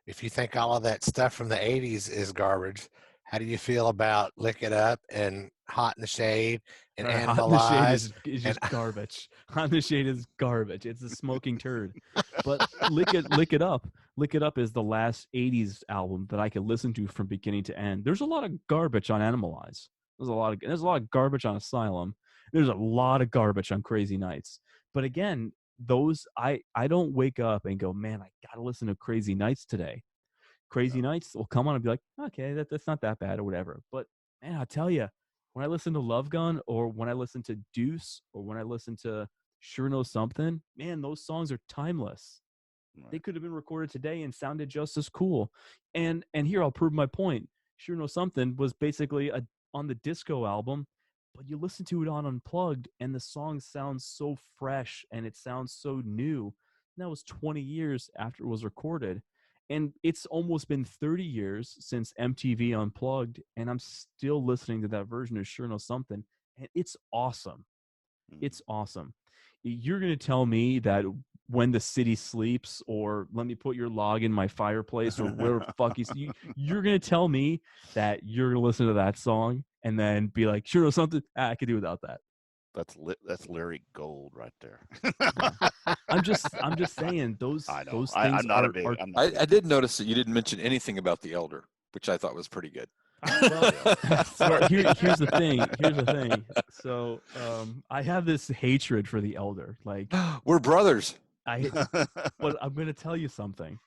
If you think all of that stuff from the 80s is garbage, how do you feel about Lick It Up and Hot in the Shade and Hot in the Shade Animalize? is and just garbage. Hot in the Shade is garbage. It's a smoking turd. But Lick It Up. Lick It Up is the last 80s album that I could listen to from beginning to end. There's a lot of garbage on Animalize. There's a lot of garbage on Asylum. There's a lot of garbage on Crazy Nights. But again, those I don't wake up and go, man, I gotta listen to Crazy Nights today. Crazy Nights will come on and be like, okay, that's not that bad or whatever. But man, I tell you, when I listen to Love Gun or when I listen to Deuce or when I listen to Sure Know Something, man, those songs are timeless. Right. They could have been recorded today and sounded just as cool. And here I'll prove my point. Sure Know Something was basically on the disco album, but you listen to it on Unplugged and the song sounds so fresh and it sounds so new. And that was 20 years after it was recorded. And it's almost been 30 years since MTV Unplugged, and I'm still listening to that version of Sure Know Something, and it's awesome. It's awesome. You're going to tell me that When the City Sleeps or Let Me Put Your Log in My Fireplace or whatever the fuck you're going to tell me that you're going to listen to that song and then be like, Sure Know Something, I could do without that. That's lyric gold right there. I'm just saying those things I'm not are, a big. are I'm not a big I did notice that you didn't mention anything about the Elder, which I thought was pretty good. Well, here's the thing. So I have this hatred for the Elder. Like We're brothers. but I'm going to tell you something.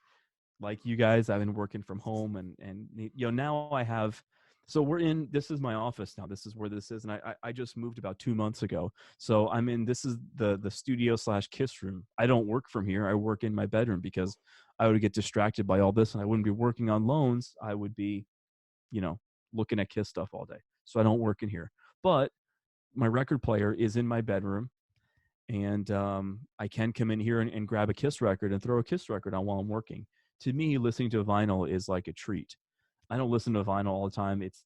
Like you guys, I've been working from home and now I have. So this is my office now. This is where this is. And I just moved about 2 months ago. So this is the studio / kiss room. I don't work from here. I work in my bedroom because I would get distracted by all this and I wouldn't be working on loans. I would be, looking at Kiss stuff all day. So I don't work in here. But my record player is in my bedroom. And I can come in here and grab a Kiss record and throw a Kiss record on while I'm working. To me, listening to vinyl is like a treat. I don't listen to vinyl all the time. It's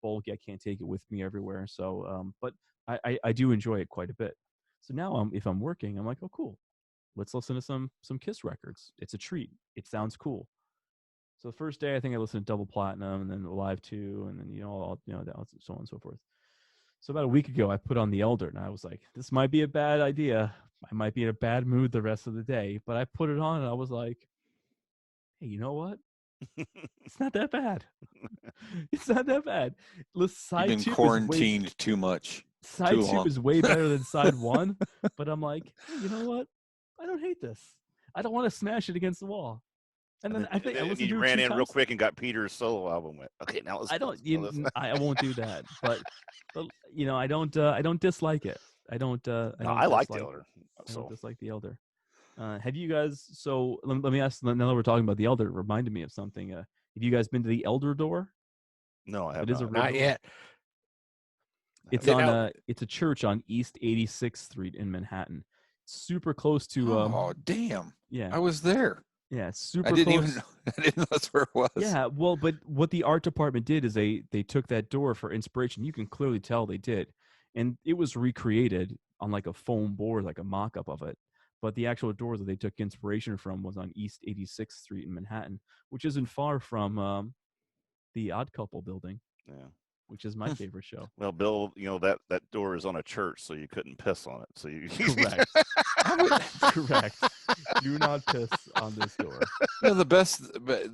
bulky. I can't take it with me everywhere. So, but I do enjoy it quite a bit. So now if I'm working, I'm like, oh, cool. Let's listen to some Kiss records. It's a treat. It sounds cool. So the first day, I think I listened to Double Platinum and then Live 2 and then, so on and so forth. So about a week ago, I put on The Elder and I was like, this might be a bad idea. I might be in a bad mood the rest of the day. But I put it on and I was like, hey, you know what? It's not that bad. It's not that bad. Side You've been 2 quarantined too much. Side 2 is way better than side 1. But I'm like, hey, you know what? I don't hate this. I don't want to smash it against the wall. And then I think I listened to it ran 2 in times. real quick and got Peter's solo album with. Okay, now let's. I won't do that. But I don't dislike it. I like The Elder. I don't dislike The Elder. Have you guys? So let me ask. Now that we're talking about The Elder, it reminded me of something. Have you guys been to the Elder Door? No, I have It is not. Not yet. It's it's a church on East 86th Street in Manhattan. Super close to. Oh damn! Yeah, I was there. Yeah, super. I didn't close. I didn't know that's where it was. Yeah, well, but what the art department did is they took that door for inspiration. You can clearly tell they did, and it was recreated on like a foam board, like a mock-up of it. But the actual door that they took inspiration from was on East 86th Street in Manhattan, which isn't far from the Odd Couple building. Yeah. Which is my favorite show. Well, Bill, that door is on a church, so you couldn't piss on it. So you correct. Correct. Do not piss on this door. The best, but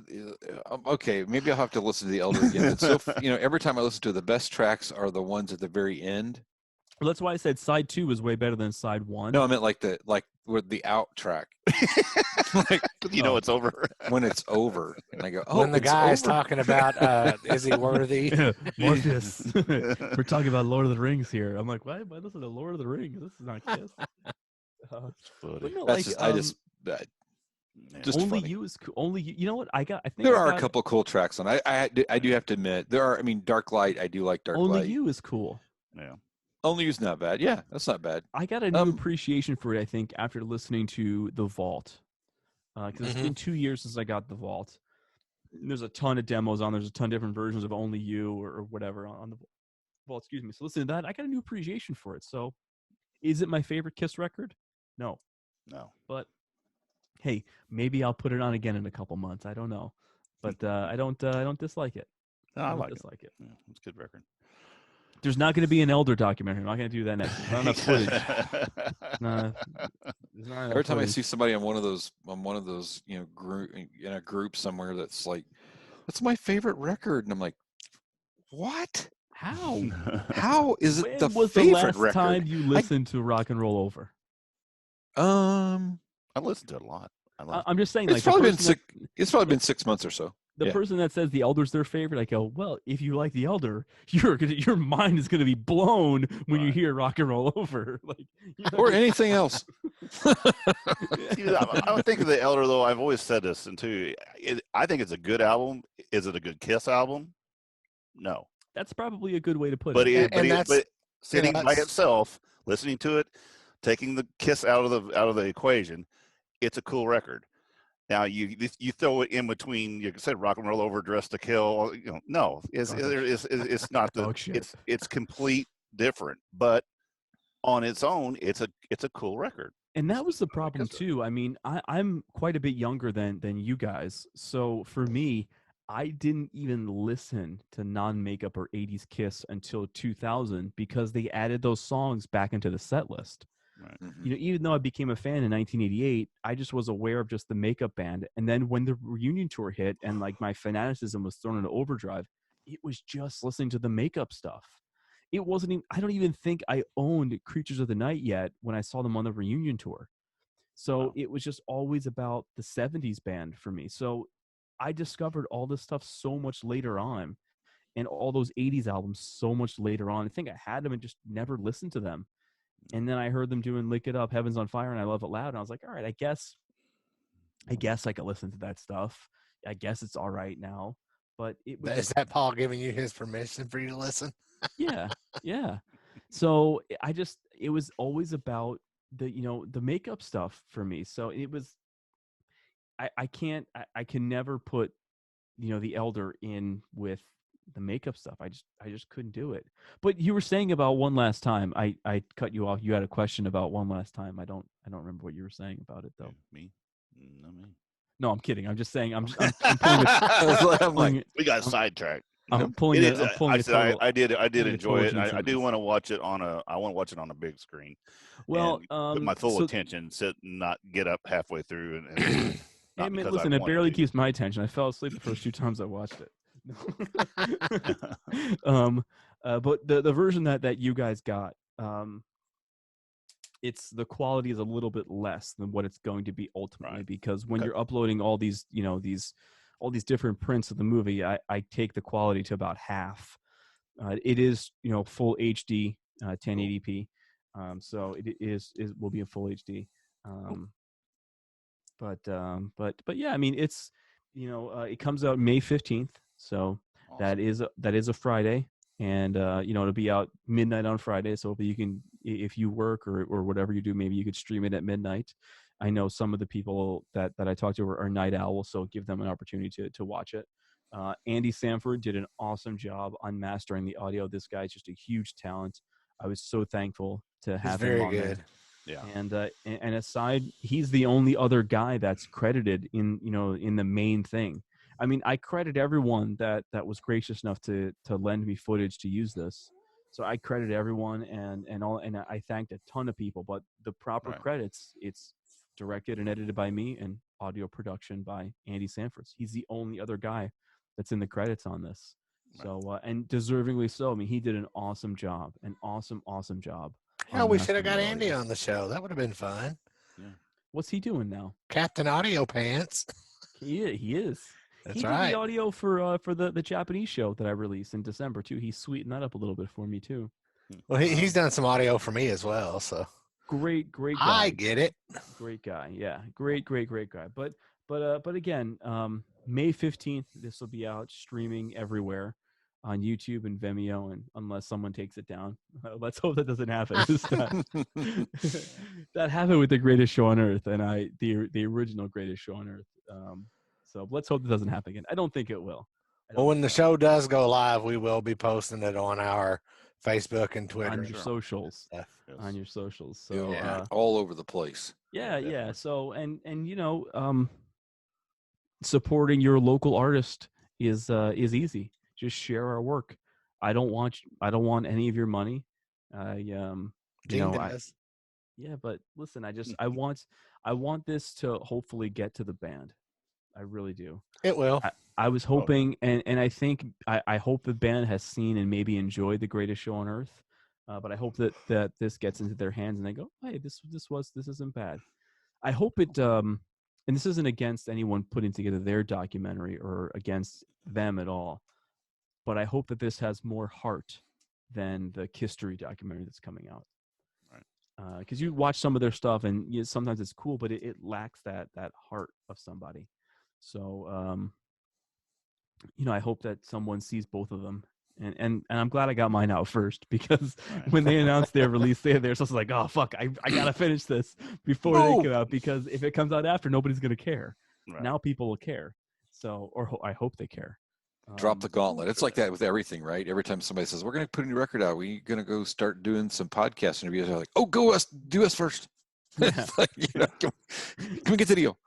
okay, maybe I'll have to listen to The Elder again. It's so every time I listen to it, the best tracks are the ones at the very end. Well, that's why I said side 2 was way better than side 1. No, I meant like with the out track. It's over. When it's over. And I go, oh, when the guy is talking about, is he worthy? Morpheus. We're talking about Lord of the Rings here. I'm like, why am I listening to Lord of the Rings? This is not Kiss. Just only funny. You is cool. Only you know what I think there are a couple cool tracks on. I do have to admit there are. I mean, Dark Light. I do like Dark Light. Only You is cool. Yeah. Only You's not bad. Yeah, that's not bad. I got a new appreciation for it, I think, after listening to The Vault. Because it's been 2 years since I got The Vault. There's a ton of demos on. There's a ton of different versions of Only You or whatever on the. Well, excuse me. So listen to that. I got a new appreciation for it. So, is it my favorite Kiss record? No. But hey, maybe I'll put it on again in a couple months. I don't know, but I don't dislike it. No, I I don't like it. dislike it. Yeah, it's a good record. There's not going to be an Elder documentary. I'm not going to do that next. There's not enough footage. There's not enough Every time I footage. see somebody on one of those, group in a group somewhere that's like, "That's my favorite record," and I'm like, "What? How? How is it When the was the favorite last record?" time you listened to Rock and Roll Over? I listened to it a lot. I'm just saying, It's like, probably been It's probably been 6 months or so. the person that says the Elder's their favorite, I go, well, if you like the Elder, your mind is gonna be blown when you Right. hear Rock and Roll Over, like, Or anything else. See, I don't think of the Elder though. I've always said this, and too, I think it's a good album. Is it a good Kiss album? No, That's probably a good way to put but it. but sitting by that's- itself, listening to it, taking the Kiss out of the equation, it's a cool record. Now you throw it in between. You said Rock and Roll Over, Dress to Kill. No, it's not the. Dog shit. It's complete different, but on its own, it's a cool record. And that was the problem so. too. I mean, I'm quite a bit younger than you guys. So for me, I didn't even listen to non-makeup or 80s Kiss until 2000 because they added those songs back into the set list. Right. Mhm. Even though I became a fan in 1988, I just was aware of just the makeup band. And then when the reunion tour hit and like my fanaticism was thrown into overdrive, it was just listening to the makeup stuff. It wasn't even, I don't even think I owned Creatures of the Night yet when I saw them on the reunion tour. So Wow. it was just always about the 70s band for me. So I discovered all this stuff so much later on and all those 80s albums so much later on. I think I had them and just never listened to them. And then I heard them doing Lick It Up, Heaven's on Fire, and I Love It Loud. And I was like, all right, I guess I could listen to that stuff. I guess it's all right now. But it was Is that Paul giving you his permission for you to listen? yeah. So it was always about the makeup stuff for me. So it was, I can never put, the Elder in with the makeup stuff. I just couldn't do it. But you were saying about One Last Time. I cut you off. You had a question about One Last Time. I don't remember what you were saying about it though. Me? No, me. No, I'm kidding. I'm just saying. I'm pulling it. I'm like, We got sidetracked. I'm pulling it. I'm pulling it. I did enjoy total it. I sentence. do want to watch it on a big screen. Well, and put my full attention, sit and not get up halfway through. And Hey, not man, because I listen, it wanted barely to. keeps my attention. I fell asleep the first 2 times I watched it. But the version that you guys got, it's the quality is a little bit less than what it's going to be ultimately, Right. because when Okay. you're uploading all these, all these different prints of the movie, I take the quality to about half. It is, full HD, 1080p. So it will be in full HD. But yeah, I mean, it's, it comes out May 15th. So Awesome. that is a Friday, and it'll be out midnight on Friday. So you can, if you work or whatever you do, maybe you could stream it at midnight. I know some of the people that I talked to are night owls, so give them an opportunity to watch it. Andy Sanford did an awesome job on mastering the audio. This guy's just a huge talent. I was so thankful to He's have him very on good. there. Yeah. And aside, he's the only other guy that's credited in the main thing. I mean, I credit everyone that was gracious enough to lend me footage to use this. So I credit everyone and I thanked a ton of people, but the proper Right. credits, it's directed and edited by me and audio production by Andy Sanford. He's the only other guy that's in the credits on this. Right. So and deservingly so. I mean, he did an awesome job, awesome job. Hell, we should have got mastering the Andy audio. on the show. That would have been fun. What's he doing now? Captain Audio Pants. He is. That's he right. did the audio for the Japanese show that I released in December too. He sweetened that up a little bit for me too. Well, he's done some audio for me as well. So Great guy. I get it. Great guy. Yeah. Great guy. But again, May 15th, this will be out streaming everywhere on YouTube and Vimeo, and unless someone takes it down, let's hope that doesn't happen this time. That happened with the Greatest Show on Earth, and the original Greatest Show on Earth. So let's hope it doesn't happen again. I don't think it will. Well, when the show does go live, we will be posting it on our Facebook and Twitter. on your socials, Yes. on your socials. So Yeah, all over the place. yeah. definitely. So and supporting your local artist is easy. Just share our work. I don't want any of your money. Gene does. Yeah, but listen, I want this to hopefully get to the band. I really do. It will. I was hoping, and I think I hope the band has seen and maybe enjoyed The Greatest Show on Earth. But I hope that this gets into their hands and they go, hey, this isn't bad. I hope it. And this isn't against anyone putting together their documentary or against them at all. But I hope that this has more heart than the History documentary that's coming out. Right. Because you watch some of their stuff and sometimes it's cool, but it lacks that heart of somebody. So, I hope that someone sees both of them. And I'm glad I got mine out first, because when they announced their release day of theirs, I was like, oh, fuck, I got to finish this before they come out, because if it comes out after, nobody's going to care. Right. Now people will care. So, or I hope they care. Drop the gauntlet. It's like that with everything, right? Every time somebody says, we're going to put a new record out, we're going to go start doing some podcast interviews. They're like, oh, do us first. It's like, come and get the deal.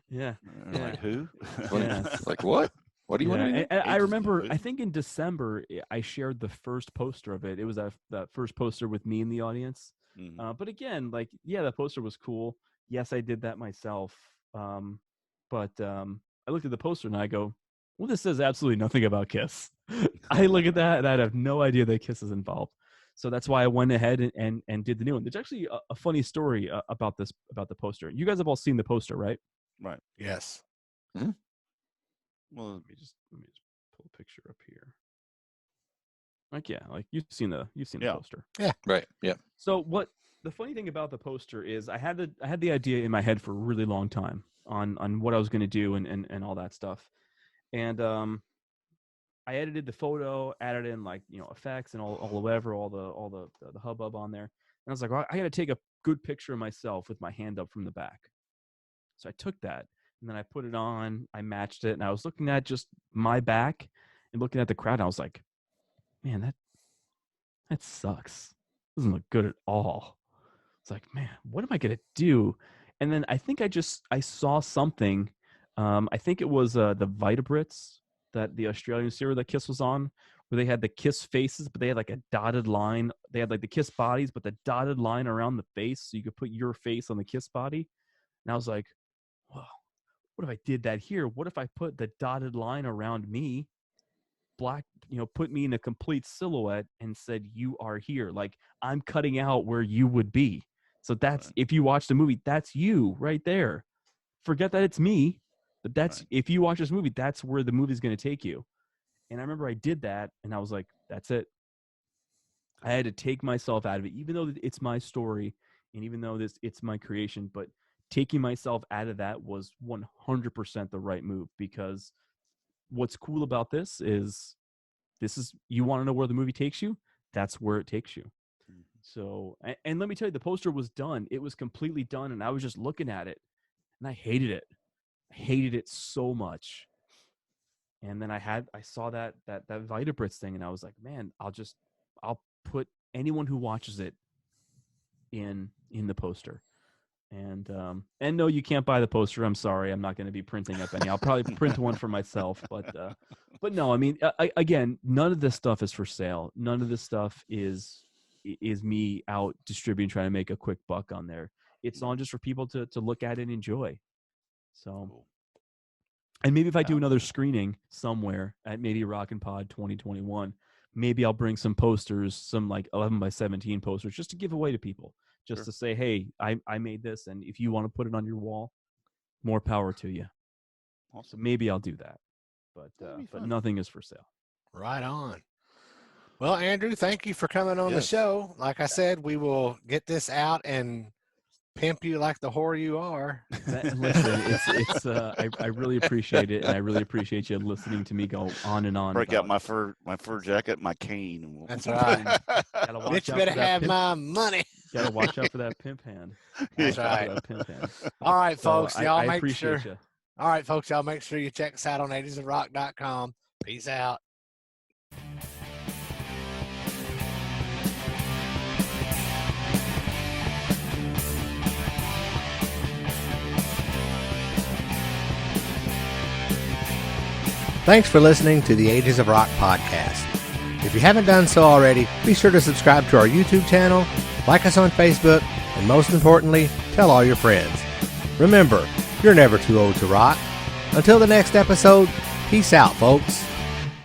Yeah. Like, who? It's like, what? What do you want to do? And I remember, I think in December, I shared the first poster of it. It was that first poster with me in the audience. Mhm. But again, the poster was cool. Yes, I did that myself. But I looked at the poster and I go, well, this says absolutely nothing about Kiss. I look at that and I have no idea that Kiss is involved. So that's why I went ahead and did the new one. There's actually a funny story about the poster. You guys have all seen the poster, right? Right. Yes. Mm-hmm. Well, Let me just pull a picture up here. You've seen the poster. Yeah. Right. Yeah. So the funny thing about the poster is I had the idea in my head for a really long time on what I was going to do and all that stuff. And I edited the photo, added in effects and all the whatever, all the hubbub on there. And I was like, well, I got to take a good picture of myself with my hand up from the back. So I took that and then I put it on, I matched it, and I was looking at just my back and looking at the crowd. And I was like, man, that sucks. Doesn't look good at all. It's like, man, what am I going to do? And then I think I saw something. I think it was the Vitabrits, that the Australian series that Kiss was on, where they had the Kiss faces, but they had a dotted line. They had the Kiss bodies, but the dotted line around the face, so you could put your face on the Kiss body. And I was like, well, what if I did that here? What if I put the dotted line around me, black, put me in a complete silhouette and said, you are here. I'm cutting out where you would be. So that's, if you watch the movie, that's you right there. Forget that it's me, but that's, if you watch this movie, that's where the movie's going to take you. And I remember I did that and I was like, that's it. I had to take myself out of it, even though it's my story and even though it's my creation, but taking myself out of that was 100% the right move, because what's cool about this is you want to know where the movie takes you, that's where it takes you. So, and let me tell you, the poster was done. It was completely done. And I was just looking at it and I hated it. I hated it so much. And then I saw that Vitabrits thing and I was like, man, I'll put anyone who watches it in the poster. And no, you can't buy the poster. I'm sorry. I'm not going to be printing up any. I'll probably print one for myself, but no, I mean, again, none of this stuff is for sale. None of this stuff is me out distributing, trying to make a quick buck on there. It's all just for people to look at and enjoy. So, cool. And maybe if I do another screening somewhere at maybe Rockin' Pod 2021, maybe I'll bring some posters, some 11x17 posters, just to give away to people. Just to say, hey, I made this, and if you want to put it on your wall, more power to you. Awesome. So maybe I'll do that, but nothing is for sale. Right on. Well, Andrew, thank you for coming on the show. Like I said, we will get this out and pimp you like the whore you are. Listen, I really appreciate it, and I really appreciate you listening to me go on and on. Break out my fur jacket, my cane. That's right. Bitch better have my money. Gotta watch out for that pimp hand. That's right. Pimp hand. All right, folks. Y'all I make appreciate sure. You. All right, folks, y'all make sure you check us out on 80sofrock.com. Peace out. Thanks for listening to the Ages of Rock podcast. If you haven't done so already, be sure to subscribe to our YouTube channel, like us on Facebook, and most importantly, tell all your friends. Remember, you're never too old to rock. Until the next episode, peace out, folks.